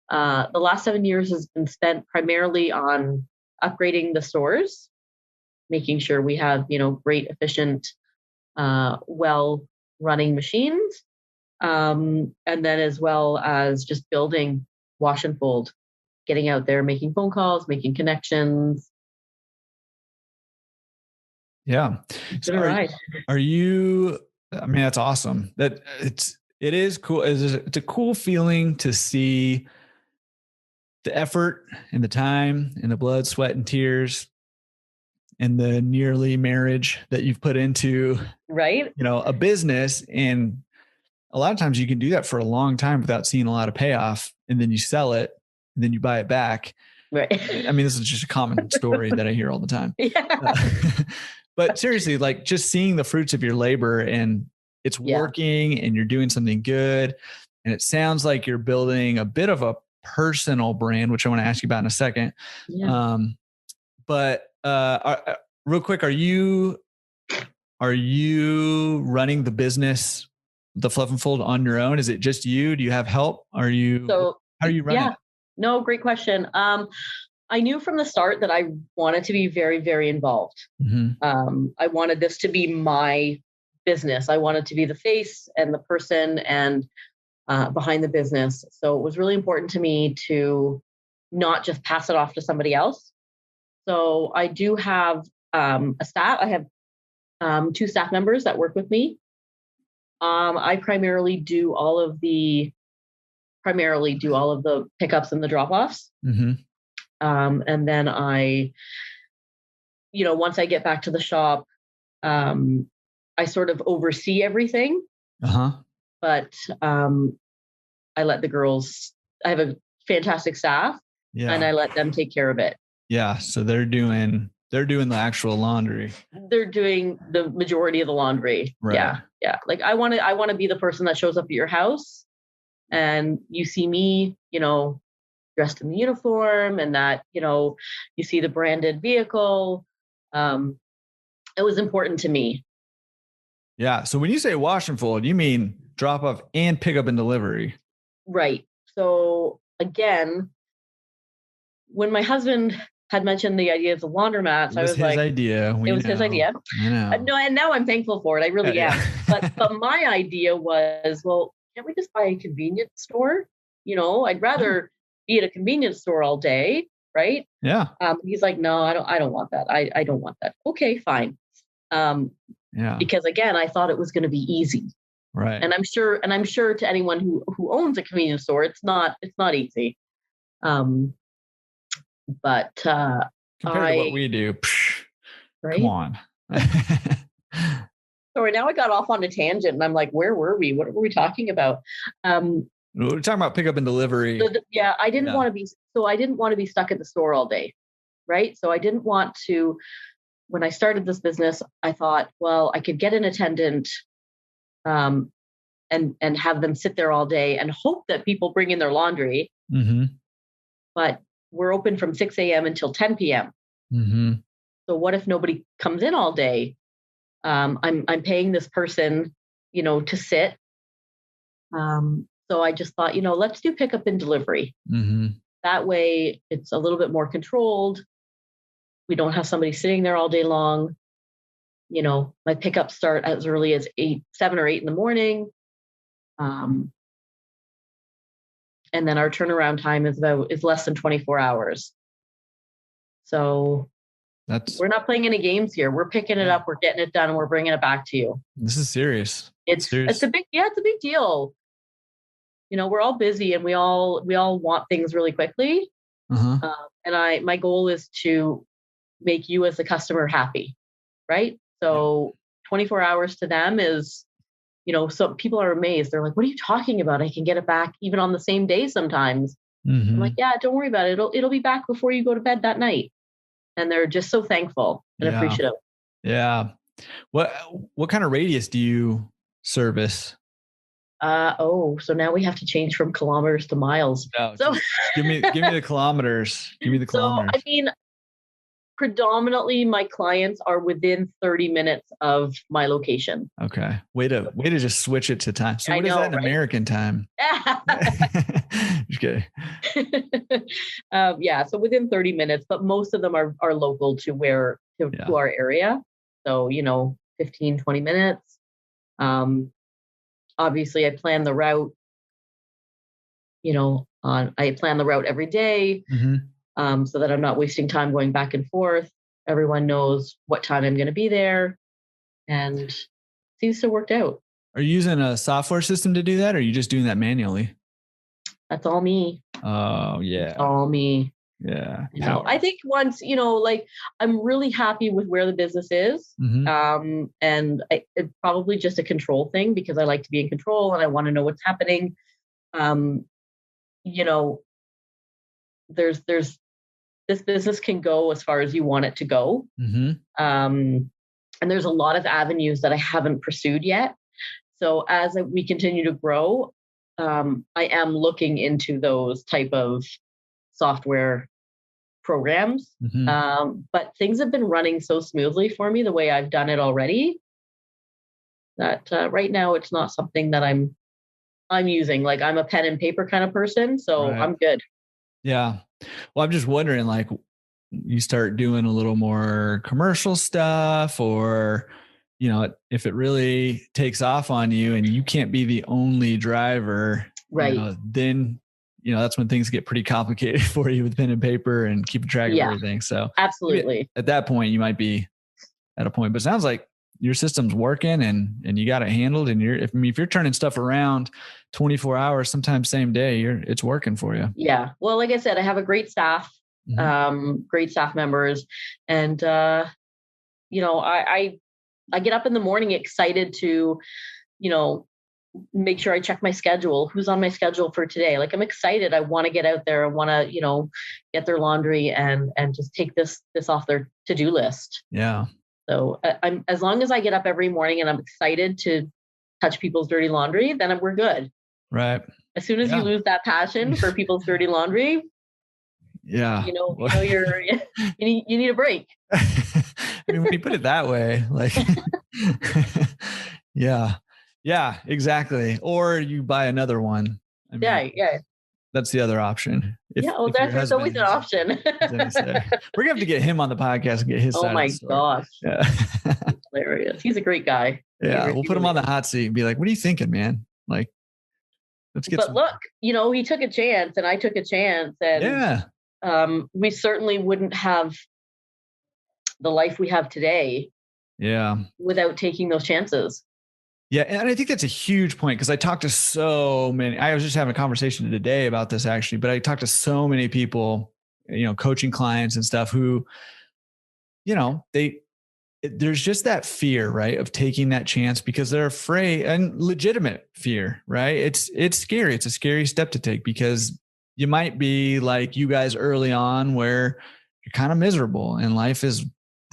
the last 7 years has been spent primarily on upgrading the stores, making sure we have, great, efficient, well running machines. And then as well as just building wash and fold, getting out there, making phone calls, making connections. Yeah. So are you, I mean, that's awesome. That it is cool. It's a cool feeling to see the effort and the time and the blood, sweat, and tears and the nearly marriage that you've put into, a business. And a lot of times you can do that for a long time without seeing a lot of payoff. And then you sell it and then you buy it back. Right. I mean, this is just a common story that I hear all the time. But seriously, like just seeing the fruits of your labor, and it's working and you're doing something good. And it sounds like you're building a bit of a personal brand, which I want to ask you about in a second. Yeah. But real quick, are you running the business, the Fluff and Fold, on your own? Is it just you? Do you have help? How are you running it? No, great question. I knew from the start that I wanted to be very, very involved. I wanted this to be my business. I wanted to be the face and the person and behind the business. So it was really important to me to not just pass it off to somebody else. So I do have a staff. I have 2 staff members that work with me. I primarily do all of the pickups and the drop-offs. And then once I get back to the shop, I sort of oversee everything. But I let the girls, I have a fantastic staff, and I let them take care of it. Yeah. So they're doing the actual laundry. They're doing the majority of the laundry. Right. Yeah. Like I want to be the person that shows up at your house and you see me, dressed in the uniform, and that, you see the branded vehicle. It was important to me. Yeah. So when you say wash and fold, you mean drop off and pick up and delivery. Right. So again, when my husband had mentioned the idea of the laundromats, I was like, it was his idea. I know. No, and now I'm thankful for it. I really am. But my idea was, well, can't we just buy a convenience store? I'd rather be at a convenience store all day, right? Yeah. He's like, no, I don't want that. I don't want that. Okay, fine. Because again, I thought it was going to be easy. Right. And I'm sure to anyone who owns a convenience store, it's not easy. But compared to what we do, right? come on. Sorry, now I got off on a tangent and I'm like, where were we? What were we talking about? We're talking about pickup and delivery. Yeah, I didn't want to be stuck at the store all day. Right. So I didn't want to, when I started this business, I thought, well, I could get an attendant and have them sit there all day and hope that people bring in their laundry. Mm-hmm. But we're open from 6 a.m. until 10 p.m. Mm-hmm. So what if nobody comes in all day? I'm paying this person, to sit. So I just thought, let's do pickup and delivery. Mm-hmm. That way it's a little bit more controlled. We don't have somebody sitting there all day long. My pickups start as early as 7 or 8 in the morning. And then our turnaround time is less than 24 hours. So we're not playing any games here. We're picking it up, we're getting it done, and we're bringing it back to you. This is serious. It's a big deal. We're all busy and we all want things really quickly. Uh-huh. And my goal is to make you as a customer happy, right? So 24 hours to them is, so people are amazed. They're like, what are you talking about? I can get it back even on the same day sometimes. Mm-hmm. I'm like, yeah, don't worry about it. It'll be back before you go to bed that night. And they're just so thankful and appreciative. Yeah. What kind of radius do you service? So now we have to change from kilometers to miles. No, so give me the kilometers. Give me the kilometers. So, I mean, predominantly my clients are within 30 minutes of my location. Okay. Way to just switch it to time. So what is that in American time? Just kidding. So within 30 minutes, but most of them are local to to our area. So, 15, 20 minutes. Obviously I plan the route, I plan the route every day. Mm-hmm. So that I'm not wasting time going back and forth. Everyone knows what time I'm going to be there, and seems to have worked out. Are you using a software system to do that, or are you just doing that manually? That's all me. Oh yeah. It's all me. Yeah. I think once, I'm really happy with where the business is. Mm-hmm. And it's probably just a control thing because I like to be in control and I want to know what's happening. There's this business can go as far as you want it to go. Mm-hmm. And there's a lot of avenues that I haven't pursued yet. So as we continue to grow, I am looking into those type of software programs. Mm-hmm. But things have been running so smoothly for me the way I've done it already that right now it's not something that I'm using. Like I'm a pen and paper kind of person, so right. I'm good. Yeah. Well, I'm just wondering, like, you start doing a little more commercial stuff, or, if it really takes off on you and you can't be the only driver, right? Then, that's when things get pretty complicated for you with pen and paper and keeping track of everything. So absolutely. At that point, you might be at a point, but it sounds like your system's working and you got it handled. And if you're turning stuff around 24 hours, sometimes same day, it's working for you. Yeah. Well, like I said, I have a great staff, great staff members. And, I get up in the morning excited to, make sure I check my schedule, who's on my schedule for today. Like I'm excited. I want to get out there. I want to, get their laundry and just take this off their to-do list. Yeah. So I'm, as long as I get up every morning and I'm excited to touch people's dirty laundry, then we're good. Right. As soon as you lose that passion for people's dirty laundry, you need a break. I mean, when you put it that way, like, yeah, exactry. Or you buy another one. I mean, yeah. That's the other option. There's always an option. We're gonna have to get him on the podcast and get his side. Oh my gosh. Yeah. Hilarious. He's a great guy. Yeah. We'll put him on the hot seat and be like, what are you thinking, man? Like, let's get look, he took a chance and I took a chance, and we certainly wouldn't have the life we have today. Yeah. Without taking those chances. Yeah. And I think that's a huge point, because I talked to so many. I was just having a conversation today about this actually, but I talked to so many people coaching clients and stuff who, there's just that fear, right, of taking that chance because they're afraid, and legitimate fear, right? It's scary. It's a scary step to take because you might be like you guys early on where you're kind of miserable and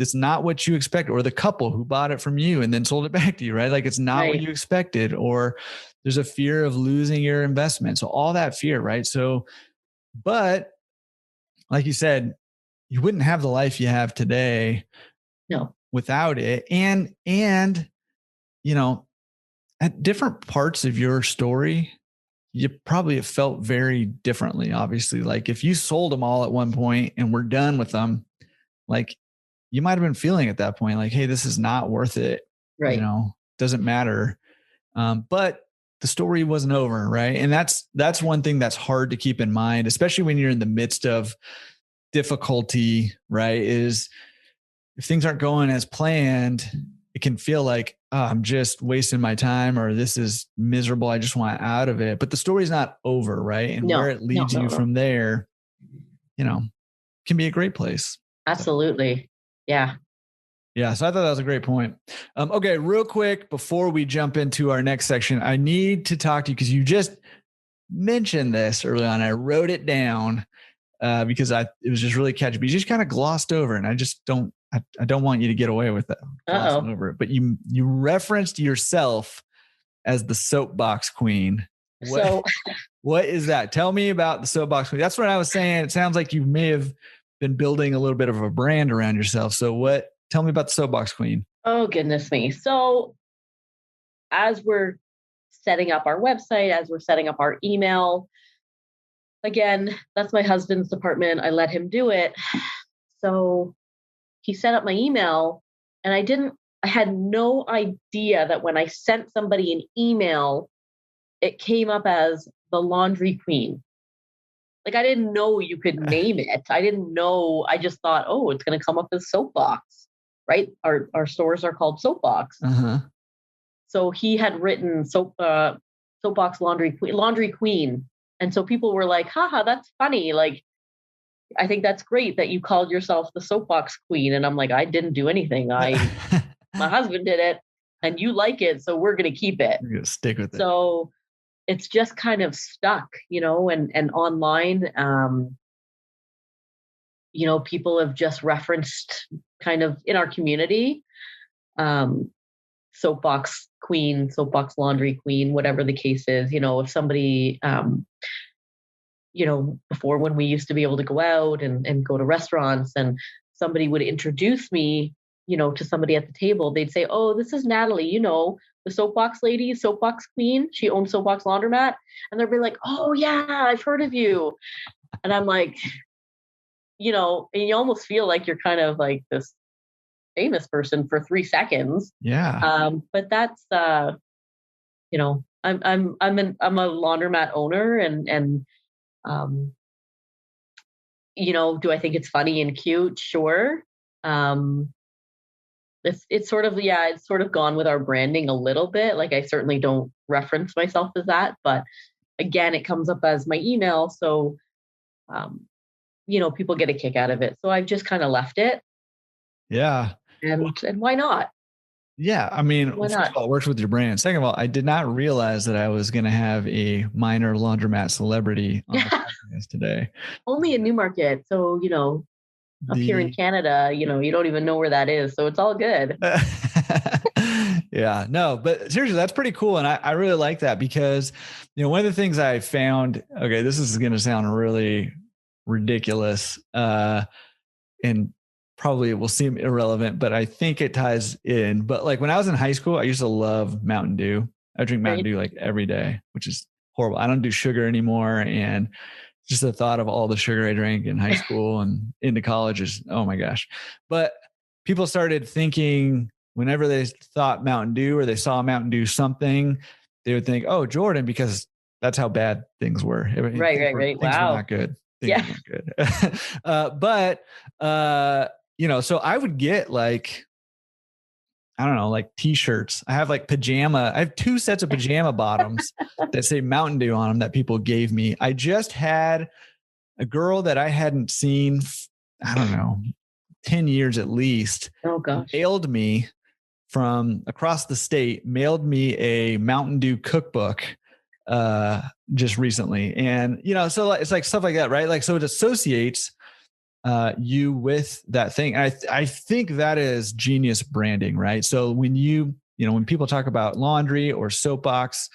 it's not what you expect, or the couple who bought it from you and then sold it back to you, right? Like it's not what you expected, or there's a fear of losing your investment. So all that fear, right? So, but like you said, you wouldn't have the life you have today without it. And, at different parts of your story, you probably have felt very differently, obviously. Like if you sold them all at one point and we're done with them, like you might've been feeling at that point, like, hey, this is not worth it. Right. Doesn't matter. But the story wasn't over. Right. And that's one thing that's hard to keep in mind, especially when you're in the midst of difficulty, right? Is if things aren't going as planned, it can feel like, oh, I'm just wasting my time, or this is miserable. I just want out of it. But the story's not over, right? And where it leads you from there, can be a great place. Absolutely. So, yeah. Yeah. So I thought that was a great point. Okay. Real quick, before we jump into our next section, I need to talk to you because you just mentioned this early on. I wrote it down because it was just really catchy, but you just kind of glossed over, and I just don't want you to get away with that glossing over it. But you referenced yourself as the soapbox queen. What is that? Tell me about the soapbox queen. That's what I was saying. It sounds like you may have been building a little bit of a brand around yourself. So tell me about the soapbox queen. Oh, goodness me. So as we're setting up our website, as we're setting up our email, again, that's my husband's department. I let him do it. So he set up my email, and I had no idea that when I sent somebody an email, it came up as the Laundry Queen. Like I didn't know you could name it. I didn't know. I just thought, oh, it's going to come up as Soapbox, right? Our stores are called Soapbox. Uh-huh. So he had written Soapbox Laundry Queen. And so people were like, haha, that's funny. Like, I think that's great that you called yourself the Soapbox Queen. And I'm like, I didn't do anything. My husband did it, and you like it, so we're going to keep it. We're going to stick with it. So it's just kind of stuck, and online, people have just referenced kind of in our community, Soapbox Queen, Soapbox Laundry Queen, whatever the case is. If somebody, before, when we used to be able to go out and go to restaurants, and somebody would introduce me, to somebody at the table, they'd say, oh, this is Nathalie, the Soapbox lady, Soapbox Queen. She owns Soapbox Laundromat. And they'll be like, oh yeah, I've heard of you. And I'm like, and you almost feel like you're kind of like this famous person for 3 seconds. Yeah. But that's, I'm a laundromat owner, and do I think it's funny and cute? Sure. It's sort of gone with our branding a little bit. Like I certainly don't reference myself as that, but again, it comes up as my email. So, people get a kick out of it. So I've just kind of left it. Yeah. And why not? Yeah. I mean, first of all, it works with your brand. Second of all, I did not realize that I was going to have a minor laundromat celebrity on the podcast today. Only in Newmarket. So, up here in Canada, you don't even know where that is. So it's all good. Yeah, no, but seriously, that's pretty cool. And I really like that because, one of the things I found, okay, this is going to sound really ridiculous, and probably it will seem irrelevant, but I think it ties in. But like when I was in high school, I used to love Mountain Dew. I drink Mountain Dew like every day, which is horrible. I don't do sugar anymore. And just the thought of all the sugar I drank in high school and into college is, oh my gosh. But people started thinking whenever they thought Mountain Dew or they saw Mountain Dew something, they would think, oh, Jordan, because that's how bad things were. Right. Things were not good. Things weren't good. So I would get like, I don't know, like t-shirts. I have I have 2 sets of pajama bottoms that say Mountain Dew on them that people gave me. I just had a girl that I hadn't seen, I don't know, 10 years at least, Oh gosh. mailed me from across the state, mailed me a Mountain Dew cookbook just recently. And, so it's like stuff like that, right? Like, so it associates you with that thing. And I think that is genius branding, right? So when when people talk about laundry or soapbox,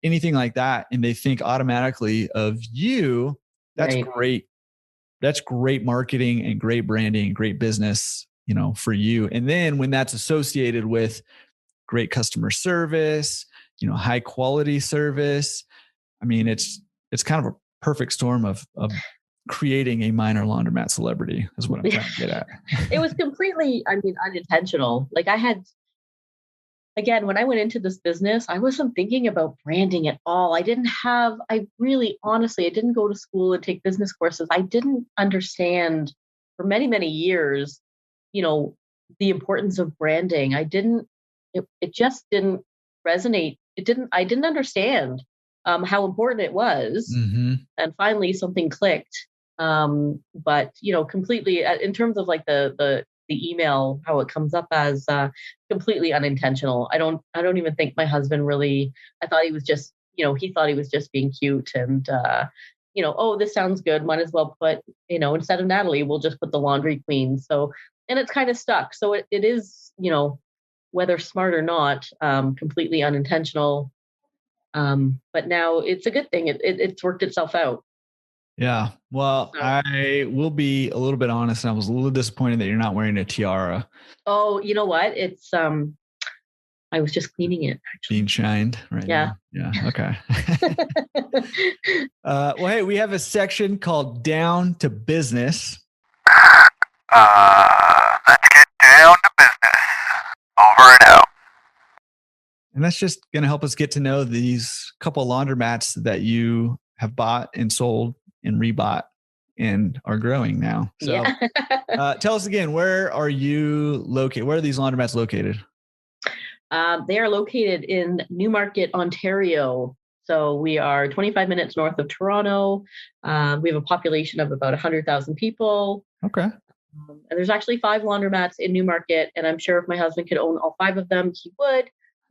anything like that, and they think automatically of you, that's Right. great. That's great marketing and great branding, great business, for you. And then when that's associated with great customer service, high quality service, I mean, it's kind of a perfect storm of creating a minor laundromat celebrity is what I'm trying to get at. It was completely, unintentional. Like when I went into this business, I wasn't thinking about branding at all. I didn't honestly, I didn't go to school and take business courses. I didn't understand for many, many years, the importance of branding. It just didn't resonate. I didn't understand how important it was. Mm-hmm. And finally something clicked. But completely in terms of like the email, how it comes up as completely unintentional. I don't even think my husband really, I thought he was just, he thought he was just being cute and, oh, this sounds good. Might as well put, instead of Natalie, we'll just put the laundry queen. So, and it's kind of stuck. So it is, whether smart or not, completely unintentional. But now it's a good thing. It's worked itself out. Yeah. Well, I will be a little bit honest. And I was a little disappointed that you're not wearing a tiara. Oh, you know what? It's, I was just cleaning it. Actually. Being shined right now. Yeah. Okay. Well, hey, we have a section called Down to Business. Let's get down to business. Over and out. And that's just going to help us get to know these couple laundromats that you have bought and sold and rebought and are growing now. So tell us again, where are you located? Where are these laundromats located? They are located in Newmarket, Ontario. So we are 25 minutes north of Toronto. We have a population of about 100,000 people. Okay. And there's actually 5 laundromats in Newmarket. And I'm sure if my husband could own all 5 of them, he would,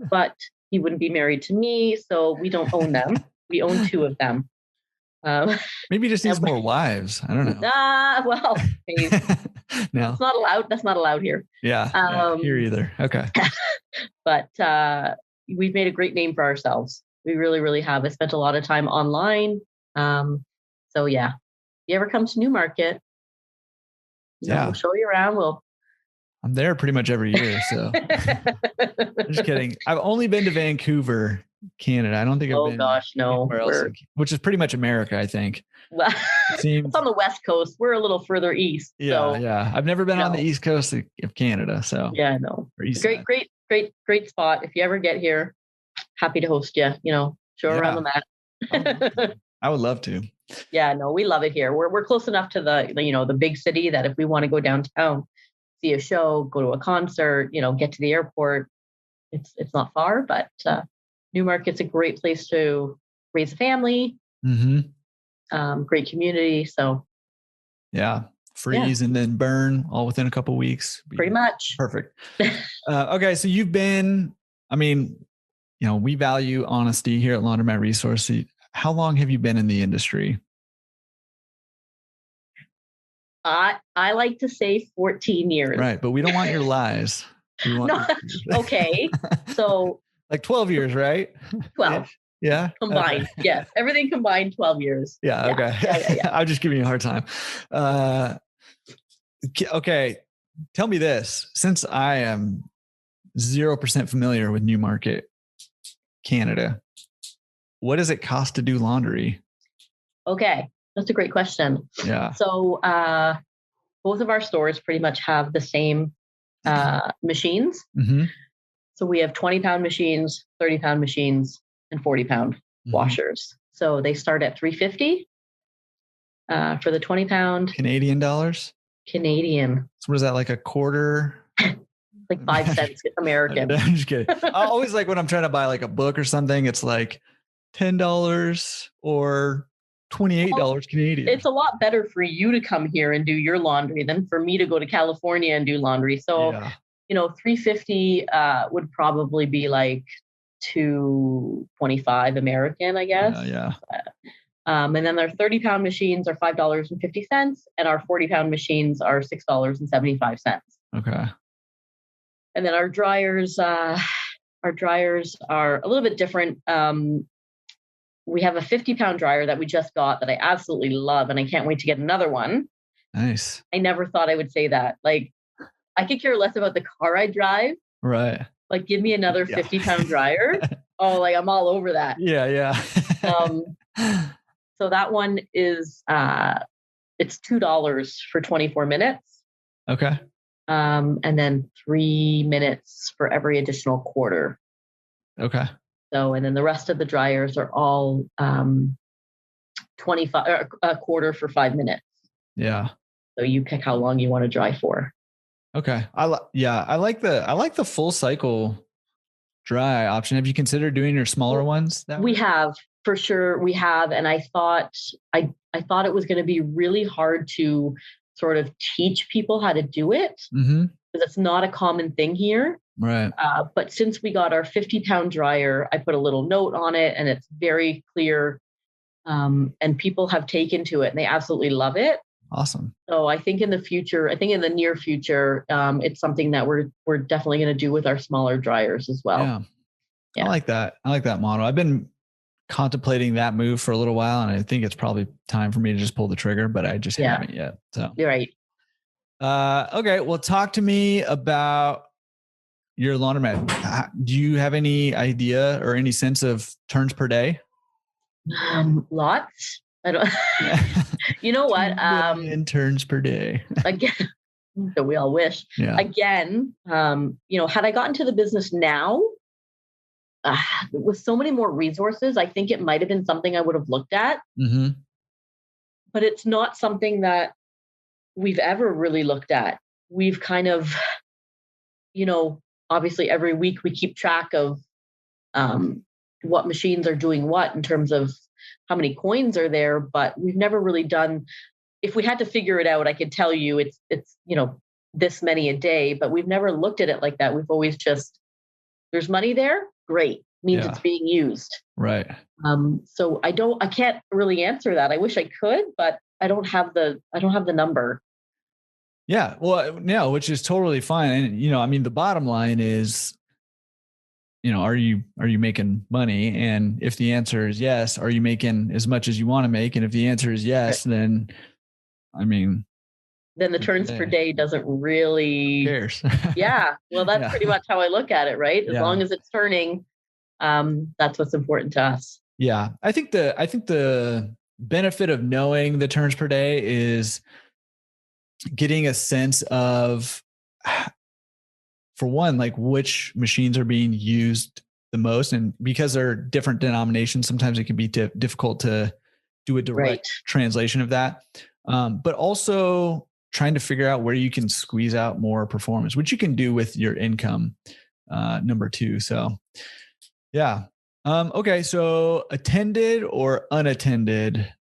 but he wouldn't be married to me. So we don't own them. We own 2 of them. Maybe he just needs more wives. I don't know. Well, no, it's not allowed. That's not allowed here. Yeah, here either. Okay. But we've made a great name for ourselves. We really, really have. I spent a lot of time online. So yeah, if you ever come to Newmarket, we'll show you around. I'm there pretty much every year. So I'm just kidding. I've only been to Vancouver, Canada. I don't think I've been anywhere else, which is pretty much America, I think. Well, it's on the West Coast. We're a little further east. Yeah. I've never been on the East Coast of Canada. So yeah, I know. Great spot. If you ever get here, happy to host you. Show around the mat. I would love to. Yeah, no, we love it here. We're close enough to the big city that if we want to go downtown, see a show, go to a concert, get to the airport, it's not far. But Newmarket's a great place to raise a family. Mm-hmm. Great community. So freeze and then burn all within a couple of weeks. Pretty much. Perfect. Okay. So you've been, we value honesty here at Laundromat Resource. How long have you been in the industry? I like to say 14 years. Right. But we don't want your lies. Okay. So like 12 years, right? 12. Yeah. Combined. Okay. Yes. Everything combined, 12 years. Yeah. Okay. Yeah. I'm just giving you a hard time. Okay. Tell me this, since I am 0% familiar with Newmarket, Canada, what does it cost to do laundry? Okay. That's a great question. Yeah. So both of our stores pretty much have the same machines. Mm-hmm. So we have 20-pound machines, 30-pound machines, and 40-pound washers. So they start at $350 for the 20-pound. Canadian dollars? Canadian. So what is that, like a quarter? Like 5 cents American. I'm just kidding. I always like when I'm trying to buy like a book or something, it's like $10 or $28 Canadian. It's a lot better for you to come here and do your laundry than for me to go to California and do laundry. So, $350 would probably be like $225 American, I guess. Yeah. And then our 30-pound machines are $5.50, and our 40-pound machines are $6.75. Okay. And then our dryers are a little bit different. We have a 50-pound dryer that we just got that I absolutely love, and I can't wait to get another one. Nice. I never thought I would say that. Like, I could care less about the car I drive. Right. Like, give me another 50-pound dryer. Oh, like I'm all over that. Yeah. So that one is it's $2 for 24 minutes. Okay. And then 3 minutes for every additional quarter. Okay. So, and then the rest of the dryers are all 25 a quarter for 5 minutes. Yeah. So you pick how long you want to dry for. Okay. I like the full cycle dry option. Have you considered doing your smaller ones? We have, for sure. We have. And I thought it was going to be really hard to sort of teach people how to do it, because it's not a common thing here. Right. But since we got our 50-pound dryer, I put a little note on it, and it's very clear. And people have taken to it, and they absolutely love it. Awesome. So I think in the near future, it's something that we're definitely going to do with our smaller dryers as well. Yeah. I like that. I like that model. I've been contemplating that move for a little while, and I think it's probably time for me to just pull the trigger, but I just haven't yet. So you're right. Okay. Well, talk to me about your laundromat. Do you have any idea or any sense of turns per day? Lots. I don't. You know what? Turns per day. Again, so we all wish. Yeah. Again, had I gotten to the business now, with so many more resources, I think it might have been something I would have looked at. Mm-hmm. But it's not something that we've ever really looked at. We've kind of, obviously every week we keep track of what machines are doing what in terms of how many coins are there, but we've never really done. If we had to figure it out, I could tell you it's this many a day, but we've never looked at it like that. We've always just, there's money there, great, means it's being used. Right. So I can't really answer that. I wish I could, but I don't have the number. Yeah. Well, no, which is totally fine. And, the bottom line is, are you making money? And if the answer is yes, are you making as much as you want to make? And if the answer is yes, then the turns per day doesn't really. Who cares? Yeah. Well, that's pretty much how I look at it, right? As long as it's turning, that's what's important to us. Yeah. I think the benefit of knowing the turns per day is getting a sense of, for one, like which machines are being used the most. And because they're different denominations, sometimes it can be difficult to do a direct translation of that. But also trying to figure out where you can squeeze out more performance, which you can do with your income, number two. So yeah. Okay. So attended or unattended?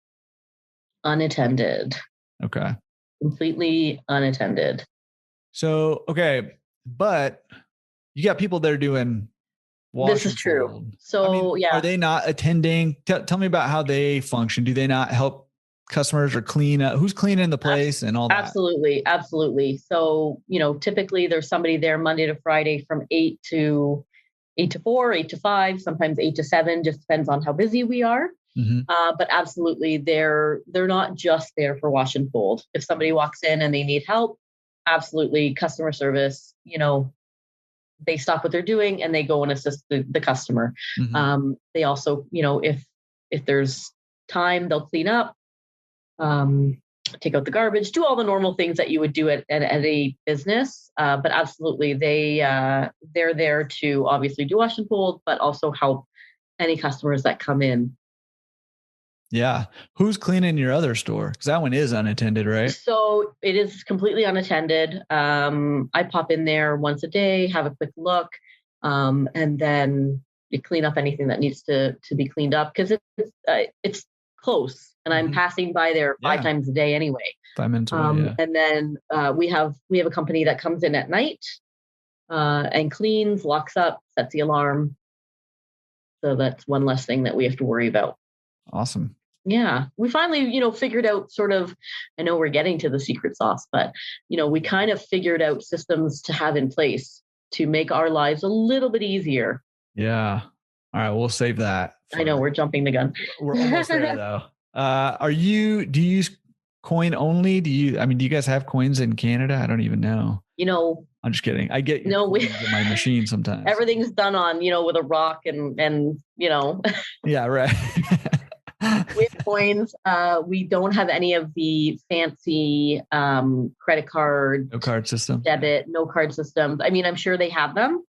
Unattended. Okay. Completely unattended. So, okay. But you got people that are doing this is true. So are they not attending? Tell me about how they function. Do they not help customers or clean up? Who's cleaning the place and all that? Absolutely. So, typically there's somebody there Monday to Friday from 8 to 4, 8 to 5, sometimes 8 to 7, just depends on how busy we are. Mm-hmm. But absolutely, they're not just there for wash and fold. If somebody walks in and they need help, absolutely, customer service, they stop what they're doing and they go and assist the customer. Mm-hmm. They also, if there's time, they'll clean up, take out the garbage, do all the normal things that you would do at a business. But absolutely, they're there to obviously do wash and fold, but also help any customers that come in. Yeah. Who's cleaning your other store? Because that one is unattended, right? So it is completely unattended. I pop in there once a day, have a quick look, and then you clean up anything that needs to be cleaned up, because it's close, and I'm passing by there 5 times a day anyway. 5 minutes away, And then we have a company that comes in at night and cleans, locks up, sets the alarm. So that's one less thing that we have to worry about. Awesome. Yeah. We finally, figured out sort of, I know we're getting to the secret sauce, but, we kind of figured out systems to have in place to make our lives a little bit easier. Yeah. All right. We'll save that. I know we're jumping the gun. We're almost there though. Do you use coin only? Do you guys have coins in Canada? I don't even know. I'm just kidding. I get coins in my machine sometimes. Everything's done on, with a rock and Yeah, right. We have coins. We don't have any of the fancy credit card, no card system, debit, no card systems. I mean, I'm sure they have them.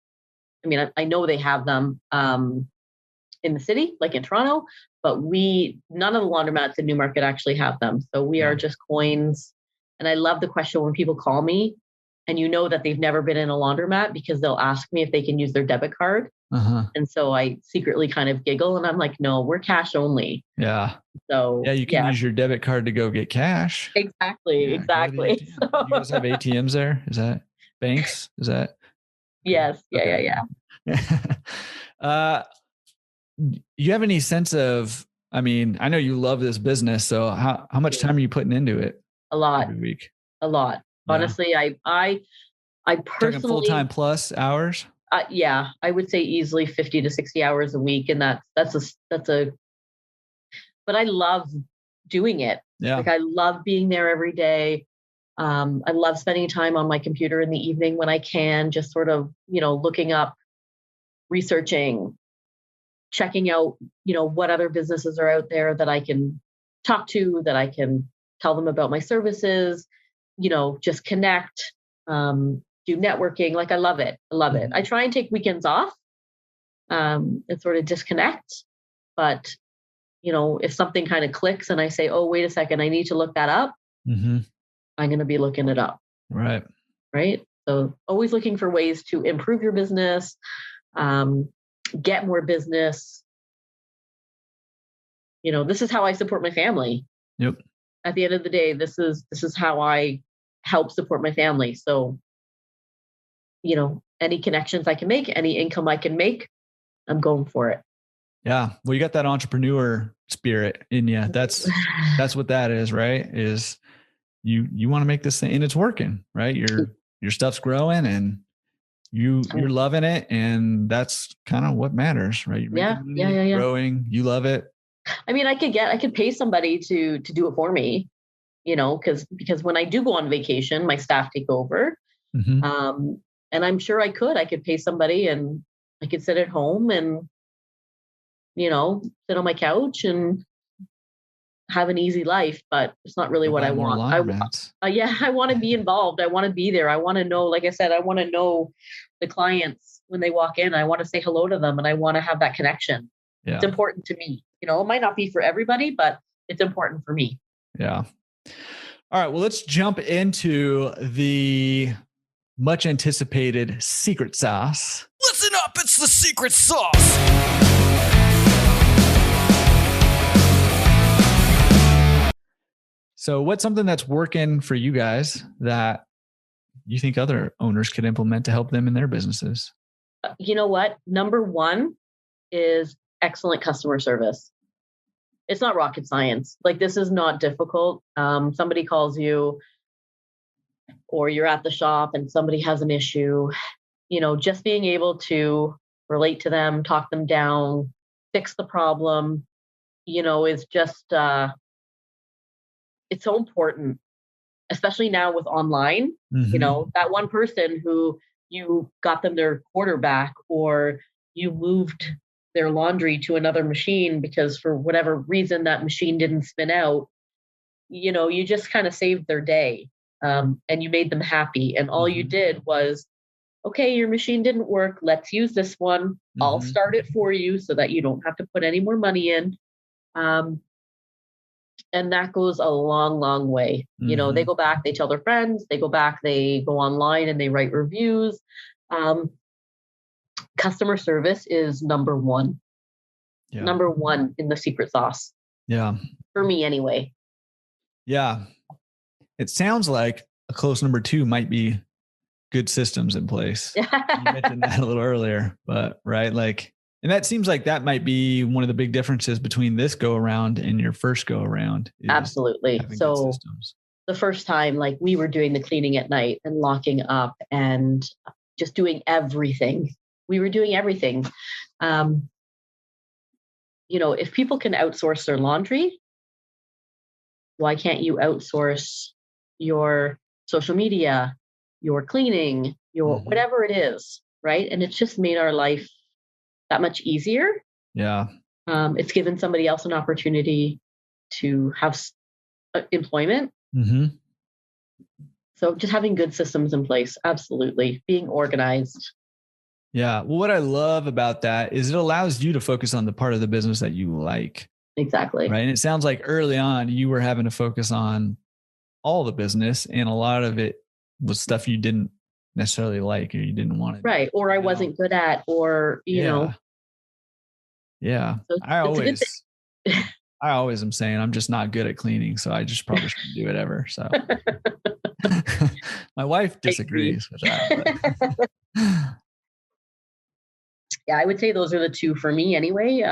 I mean, I know they have them in the city, like in Toronto, but none of the laundromats in Newmarket actually have them. So we are just coins. And I love the question when people call me and that they've never been in a laundromat, because they'll ask me if they can use their debit card. And so I secretly kind of giggle and I'm like, no, we're cash only. Yeah. So you can use your debit card to go get cash. Exactly. You guys have ATMs there? Is that banks? Is that? Yes. Yeah. You have any sense of, I know you love this business. So how much time are you putting into it? A lot. Every week? A lot. Yeah. Honestly, I personally, full-time plus hours. I would say easily 50 to 60 hours a week. And but I love doing it. Yeah. Like I love being there every day. I love spending time on my computer in the evening when I can, just sort of, looking up, researching, checking out, what other businesses are out there that I can talk to, that I can tell them about my services, just connect, do networking. Like I love it. I try and take weekends off and sort of disconnect. But, if something kind of clicks and I say, oh, wait a second, I need to look that up, I'm going to be looking it up. Right. So always looking for ways to improve your business, get more business. This is how I support my family. Yep. At the end of the day, this is how I help support my family. So, any connections I can make, any income I can make, I'm going for it. Yeah. Well, you got that entrepreneur spirit in you. That's what that is, right? Is you want to make this thing, and it's working, right? Your stuff's growing and you're loving it. And that's kind of what matters, right? You're growing. You love it. I mean, I could pay somebody to do it for me, because when I do go on vacation, my staff take over. And I'm sure I could pay somebody and I could sit at home and, sit on my couch and have an easy life, but it's not really what I want. I want to be involved. I want to be there. I want to know, like I said, I want to know the clients when they walk in. I want to say hello to them and I want to have that connection. Yeah. It's important to me. It might not be for everybody, but it's important for me. Yeah. All right. Well, let's jump into the much anticipated secret sauce. Listen up. It's the secret sauce. So what's something that's working for you guys that you think other owners could implement to help them in their businesses? You know what? Number one is excellent customer service. It's not rocket science. Like, this is not difficult. Somebody calls you or you're at the shop and somebody has an issue, just being able to relate to them, talk them down, fix the problem, is just, it's so important, especially now with online. That one person who you got them their quarterback, or you moved their laundry to another machine because for whatever reason that machine didn't spin out, you just kind of saved their day, and you made them happy. And all you did was, okay, your machine didn't work. Let's use this one. I'll start it for you so that you don't have to put any more money in. And that goes a long, long way. They go back, they tell their friends, they go back, they go online and they write reviews. Customer service is number one. Number one in the secret sauce. Yeah. for me anyway. Yeah. It sounds like a close number 2 might be good systems in place. You mentioned that a little earlier, but right. Like, and that seems like that might be one of the big differences between this go around and your first go around. Absolutely. So the first time, like we were doing the cleaning at night and locking up and just doing everything. We were doing everything. If people can outsource their laundry, why can't you outsource your social media, your cleaning, your whatever it is, right? And it's just made our life that much easier. Yeah. It's given somebody else an opportunity to have employment. So just having good systems in place, absolutely. Being organized. Yeah. Well, what I love about that is it allows you to focus on the part of the business that you like. Exactly. Right. And it sounds like early on you were having to focus on all the business, and a lot of it was stuff you didn't necessarily like or you didn't want to. Right. Or I wasn't good at, or, you know. Yeah. So I always am saying I'm just not good at cleaning, so I just probably shouldn't do it ever. So my wife disagrees with that. But. Yeah, I would say those are the 2 for me anyway.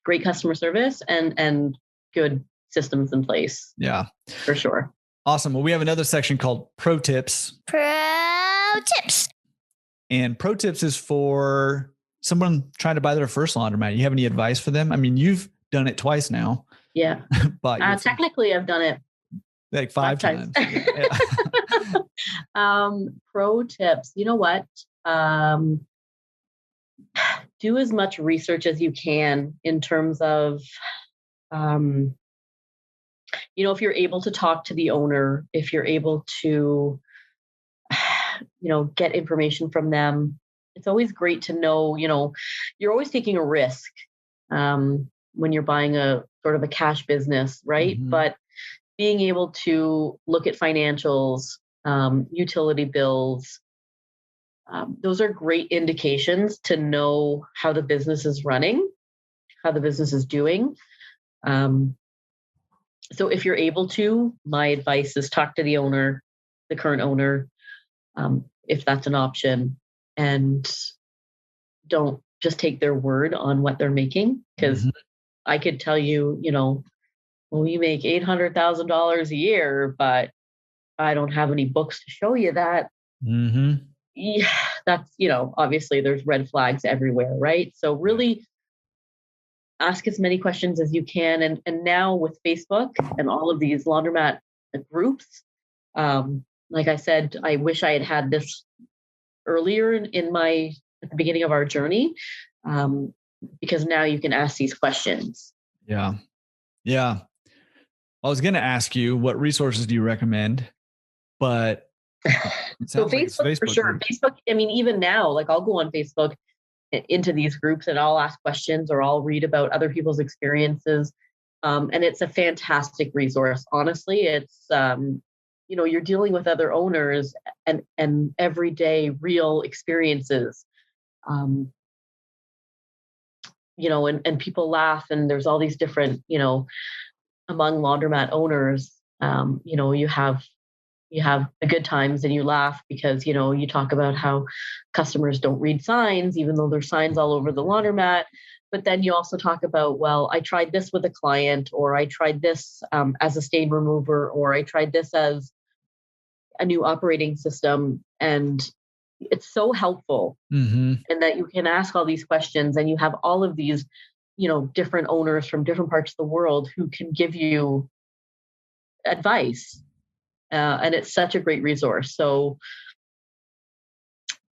Great customer service and good systems in place. Yeah, for sure. Awesome. Well, we have another section called Pro Tips. And Pro Tips is for someone trying to buy their first laundromat. You have any advice for them? I mean, you've done it twice now. Yeah. But technically I've done it like 5 times. Pro tips. You know what? Do as much research as you can in terms of, if you're able to talk to the owner, if you're able to, get information from them. It's always great to know, you're always taking a risk when you're buying a sort of a cash business, right? But being able to look at financials, utility bills, those are great indications to know how the business is running, how the business is doing. So if you're able to, my advice is talk to the owner, the current owner, if that's an option, and don't just take their word on what they're making. Because I could tell you, well, we make $800,000 a year, but I don't have any books to show you that. Yeah, that's, obviously there's red flags everywhere, right? So really ask as many questions as you can. And now with Facebook and all of these laundromat groups, like I said, I wish I had this earlier at the beginning of our journey, because now you can ask these questions. Yeah. Yeah. I was going to ask you, what resources do you recommend? But so Facebook for sure. Facebook, I mean, even now, like I'll go on Facebook into these groups and I'll ask questions or I'll read about other people's experiences. And it's a fantastic resource. Honestly, it's, you're dealing with other owners and everyday real experiences. And people laugh, and there's all these different, among laundromat owners, you have the good times and you laugh because, you talk about how customers don't read signs, even though there's signs all over the laundromat. But then you also talk about, well, I tried this with a client, or I tried this as a stain remover, or I tried this as a new operating system. And it's so helpful and that you can ask all these questions, and you have all of these, different owners from different parts of the world who can give you advice. And it's such a great resource. So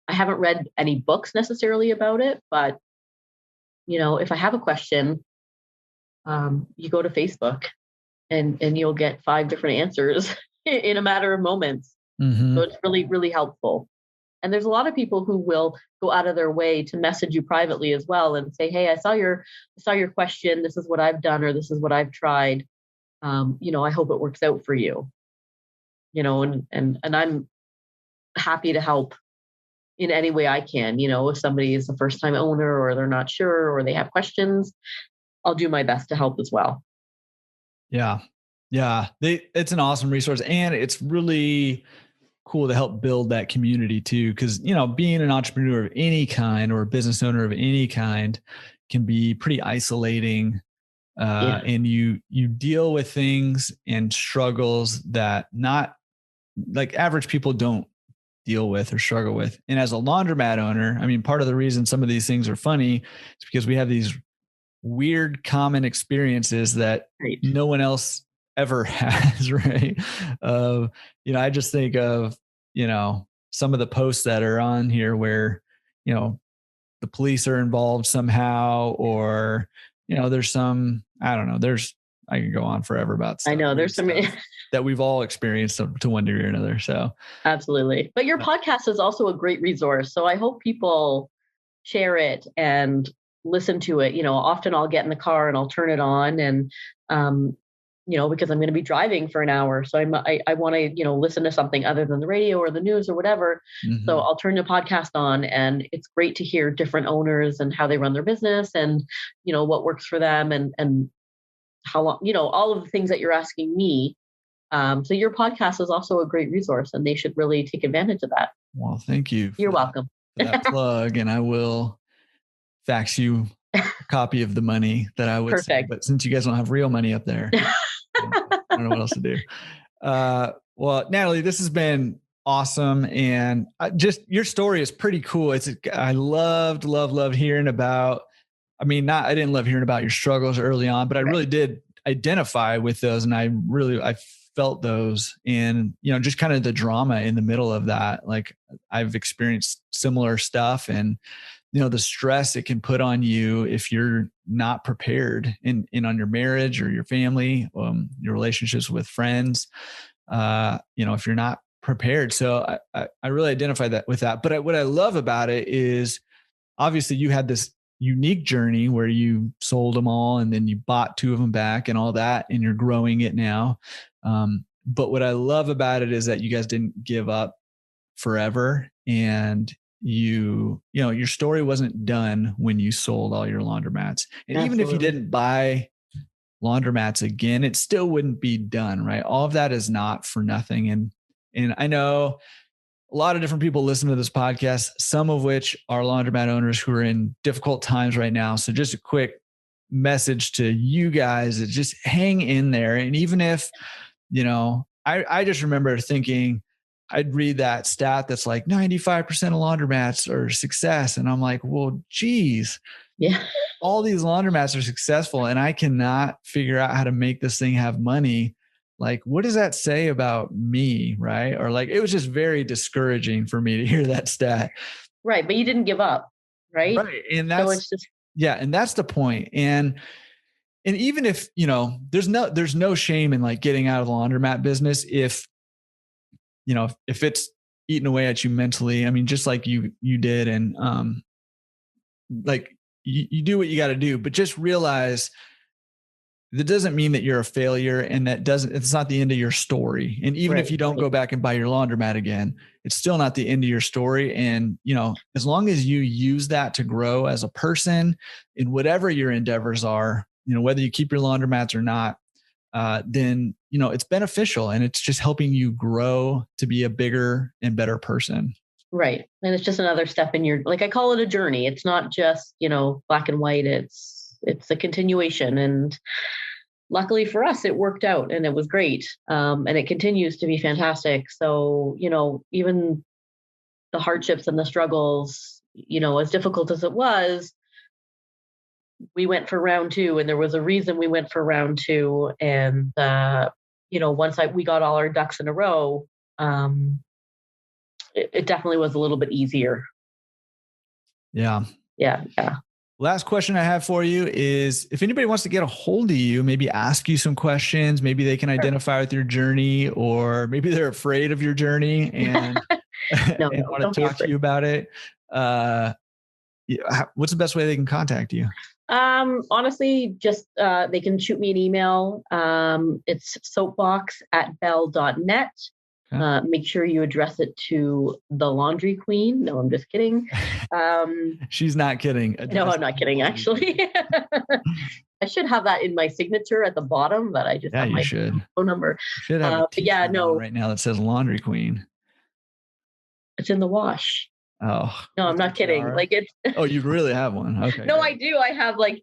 I haven't read any books necessarily about it, but, if I have a question, you go to Facebook and you'll get 5 different answers in a matter of moments. So it's really, really helpful. And there's a lot of people who will go out of their way to message you privately as well and say, hey, I saw your question. This is what I've done, or this is what I've tried. I hope it works out for you. And I'm happy to help in any way I can. If somebody is a first time owner, or they're not sure, or they have questions, I'll do my best to help as well. Yeah. Yeah. It's an awesome resource, and it's really cool to help build that community too. Cause being an entrepreneur of any kind or a business owner of any kind can be pretty isolating. And you deal with things and struggles that not like average people don't deal with or struggle with. And as a laundromat owner, I mean, part of the reason some of these things are funny is because we have these weird common experiences that no one else ever has, right? I just think of, some of the posts that are on here where, the police are involved somehow, or, there's some, I don't know, I can go on forever about stuff. I know there's some that we've all experienced to one degree or another. So absolutely. But your podcast is also a great resource. So I hope people share it and listen to it. Often I'll get in the car and I'll turn it on, and because I'm going to be driving for an hour. So I want to, listen to something other than the radio or the news or whatever. Mm-hmm. So I'll turn the podcast on, and it's great to hear different owners and how they run their business, and, what works for them, and how long, all of the things that you're asking me. So your podcast is also a great resource, and they should really take advantage of that. Well, thank you. You're welcome. For that plug, and I will fax you a copy of the money that I would. Perfect. Say, but since you guys don't have real money up there, I don't know what else to do. Well, Nathalie, this has been awesome, and just your story is pretty cool. I loved hearing about. I mean, I didn't love hearing about your struggles early on, but I really did identify with those, and I felt those, and just kind of the drama in the middle of that. Like I've experienced similar stuff, and the stress it can put on you if you're not prepared in on your marriage or your family, your relationships with friends, if you're not prepared. So I really identify that with that. But what I love about it is obviously you had this unique journey where you sold them all and then you bought 2 of them back and all that, and you're growing it now. But what I love about it is that you guys didn't give up forever, and your story wasn't done when you sold all your laundromats. And Absolutely. Even if you didn't buy laundromats again, it still wouldn't be done, right? All of that is not for nothing. And I know a lot of different people listen to this podcast, some of which are laundromat owners who are in difficult times right now. So just a quick message to you guys is just hang in there. And even if, I just remember thinking, I'd read that stat that's like 95% of laundromats are success. And I'm like, well, geez, all these laundromats are successful, and I cannot figure out how to make this thing have money. Like, what does that say about me? Right. Or like, it was just very discouraging for me to hear that stat. Right. But you didn't give up. Right. Right. And that's, so it's just, and that's the point. And even if, there's no shame in like getting out of the laundromat business if it's eating away at you mentally. I mean, just like you did, and like you do what you got to do, but just realize that doesn't mean that you're a failure, and it's not the end of your story. And even if you don't go back and buy your laundromat again, it's still not the end of your story. And, as long as you use that to grow as a person in whatever your endeavors are, whether you keep your laundromats or not, then, it's beneficial, and it's just helping you grow to be a bigger and better person. Right. And it's just another step in like I call it a journey. It's not just, black and white. It's a continuation. And luckily for us, it worked out, and it was great. And it continues to be fantastic. So, even the hardships and the struggles, as difficult as it was, we went for round 2, and there was a reason we went for round 2. And, once we got all our ducks in a row, it definitely was a little bit easier. Yeah. Yeah. Last question I have for you is, if anybody wants to get a hold of you, maybe ask you some questions, maybe they can identify with your journey, or maybe they're afraid of your journey and, and want to talk to you about it. What's the best way they can contact you? Honestly, just they can shoot me an email. It's soapbox@bell.net. Okay. Make sure you address it to the laundry queen. No, I'm just kidding. She's not kidding. No, I'm not kidding, actually. I should have that in my signature at the bottom, but I just Yeah, have you my should. phone number. You should have a But t-shirt yeah, on no, right now that says Laundry Queen. it's in the wash. Oh, No, I'm with not your kidding. jar? Like it's Oh, you really have one. Okay. no, good. I do. I have like,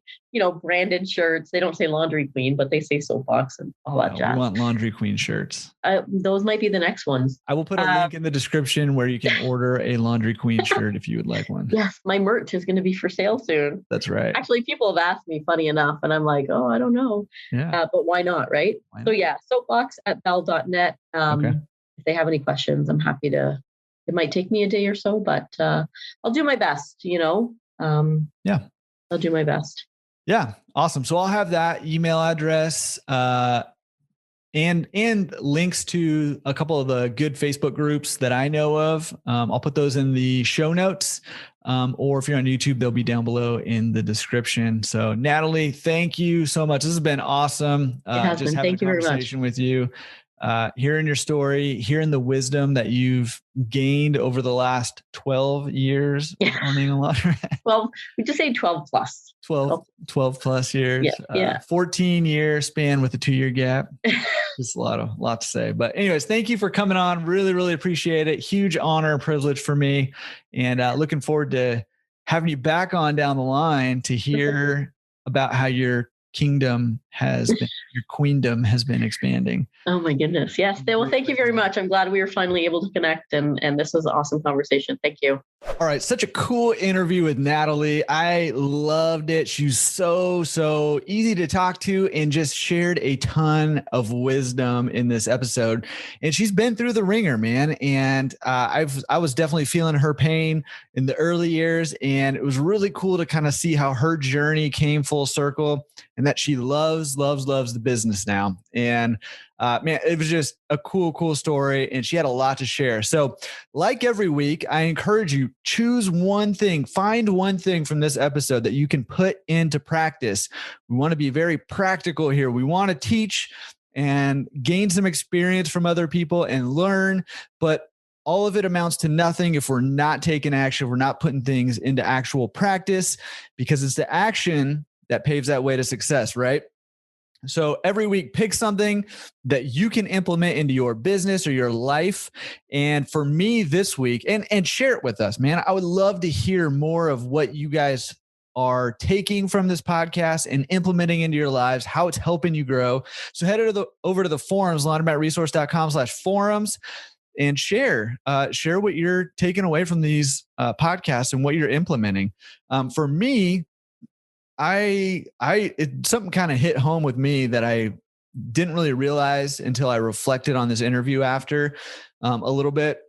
branded shirts. They don't say laundry queen, but they say soapbox and all that We jazz. want Laundry Queen shirts. Those might be the next ones. I will put a link in the description where you can order a Laundry Queen shirt if you would like one. Yes, my merch is going to be for sale soon. That's right. Actually, people have asked me, funny enough, and I'm like, oh, I don't know. Yeah. But why not, right? Why So not? yeah, soapbox@bell.net. Okay. If they have any questions, I'm happy to. It might take me a day or so, but I'll do my best, Yeah. I'll do my best. Yeah. Awesome. So I'll have that email address and links to a couple of the good Facebook groups that I know of. I'll put those in the show notes. Or if you're on YouTube, they'll be down below in the description. So Nathalie, thank you so much. This has been awesome. It has Just been. having Thank a you very much. conversation with you. Hearing your story, hearing the wisdom that you've gained over the last 12 years of owning a laundromat. Well, we just say 12 plus. 12 plus years. Yeah. 14-year span with a 2-year gap. Just a lot to say. But anyways, thank you for coming on. Really, really appreciate it. Huge honor and privilege for me. And looking forward to having you back on down the line to hear about how your queendom has been expanding. Oh my goodness. Yes. Well, thank you very much. I'm glad we were finally able to connect and this was an awesome conversation. Thank you. All right. Such a cool interview with Nathalie. I loved it. She's so easy to talk to and just shared a ton of wisdom in this episode. And she's been through the ringer, man. And I was definitely feeling her pain in the early years. And it was really cool to kind of see how her journey came full circle and that she loves the business now. And man, it was just a cool story. And she had a lot to share. So like every week, I encourage you, choose one thing, find one thing from this episode that you can put into practice. We want to be very practical here. We want to teach and gain some experience from other people and learn, but all of it amounts to nothing if we're not taking action, we're not putting things into actual practice, because it's the action that paves that way to success, right? So every week, pick something that you can implement into your business or your life. And for me this week, and share it with us, man. I would love to hear more of what you guys are taking from this podcast and implementing into your lives, how it's helping you grow. So head over to the forums, laundromatresource.com/forums, and share what you're taking away from these podcasts and what you're implementing. For me, something kind of hit home with me that I didn't really realize until I reflected on this interview after a little bit.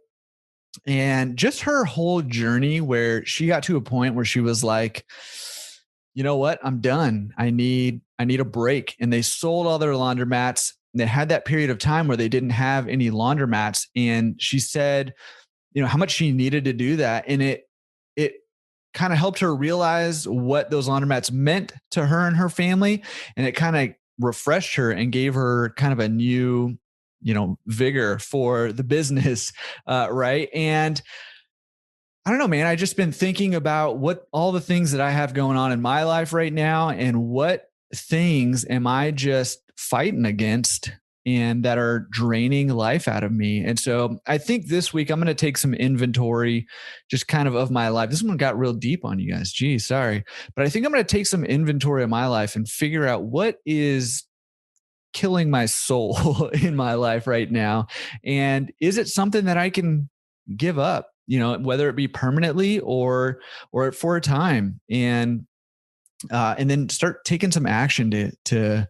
And just her whole journey where she got to a point where she was like, you know what? I'm done. I need a break. And they sold all their laundromats. They had that period of time where they didn't have any laundromats. And she said, how much she needed to do that. And it kind of helped her realize what those laundromats meant to her and her family. And it kind of refreshed her and gave her kind of a new, vigor for the business. Right. And I don't know, man, I just been thinking about what all the things that I have going on in my life right now and what things am I just fighting against and that are draining life out of me. And so I think this week I'm going to take some inventory just kind of my life. This one got real deep on you guys. Geez, sorry. But I think I'm going to take some inventory of my life and figure out what is killing my soul in my life right now. And is it something that I can give up, whether it be permanently or for a time, and then start taking some action to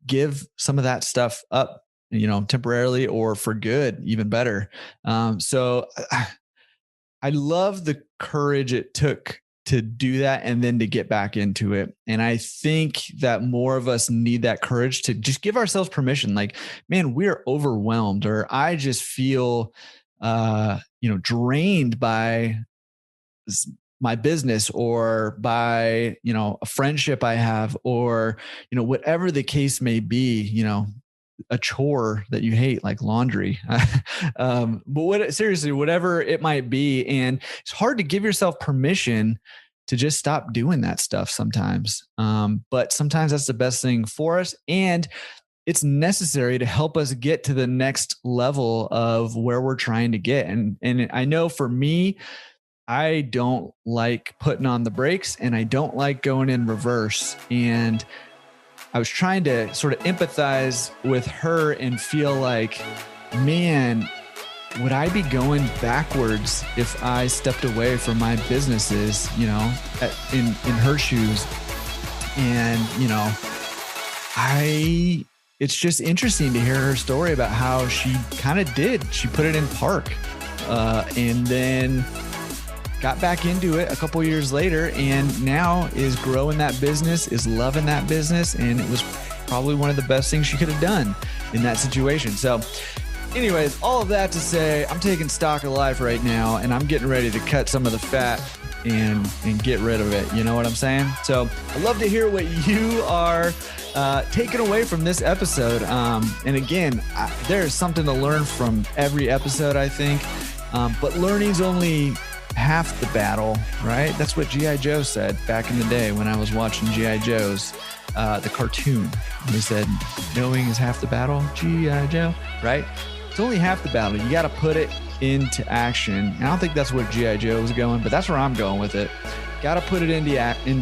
give some of that stuff up, temporarily or for good, even better. So I love the courage it took to do that and then to get back into it. And I think that more of us need that courage to just give ourselves permission. Like, man, we're overwhelmed, or I just feel, drained by my business or by, a friendship I have, or, whatever the case may be, a chore that you hate, like laundry. But seriously, whatever it might be. And it's hard to give yourself permission to just stop doing that stuff sometimes. But sometimes that's the best thing for us. And it's necessary to help us get to the next level of where we're trying to get. And I know for me, I don't like putting on the brakes and I don't like going in reverse. And I was trying to sort of empathize with her and feel like, man, would I be going backwards if I stepped away from my businesses, in her shoes? And, it's just interesting to hear her story about how she kind of did. She put it in park and then got back into it a couple of years later, and now is growing that business, is loving that business. And it was probably one of the best things she could have done in that situation. So anyways, all of that to say, I'm taking stock of life right now, and I'm getting ready to cut some of the fat and get rid of it. You know what I'm saying? So I'd love to hear what you are taking away from this episode. And again, there's something to learn from every episode, I think. But learning's only half the battle, right? That's what G.I. Joe said back in the day when I was watching G.I. Joe's, the cartoon. He said, knowing is half the battle, G.I. Joe, right? It's only half the battle. You got to put it into action. And I don't think that's where G.I. Joe was going, but that's where I'm going with it. Got to put it into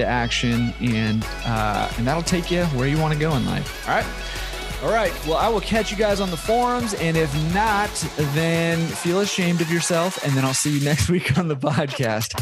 action, and that'll take you where you want to go in life. All right. Well, I will catch you guys on the forums. And if not, then feel ashamed of yourself. And then I'll see you next week on the podcast.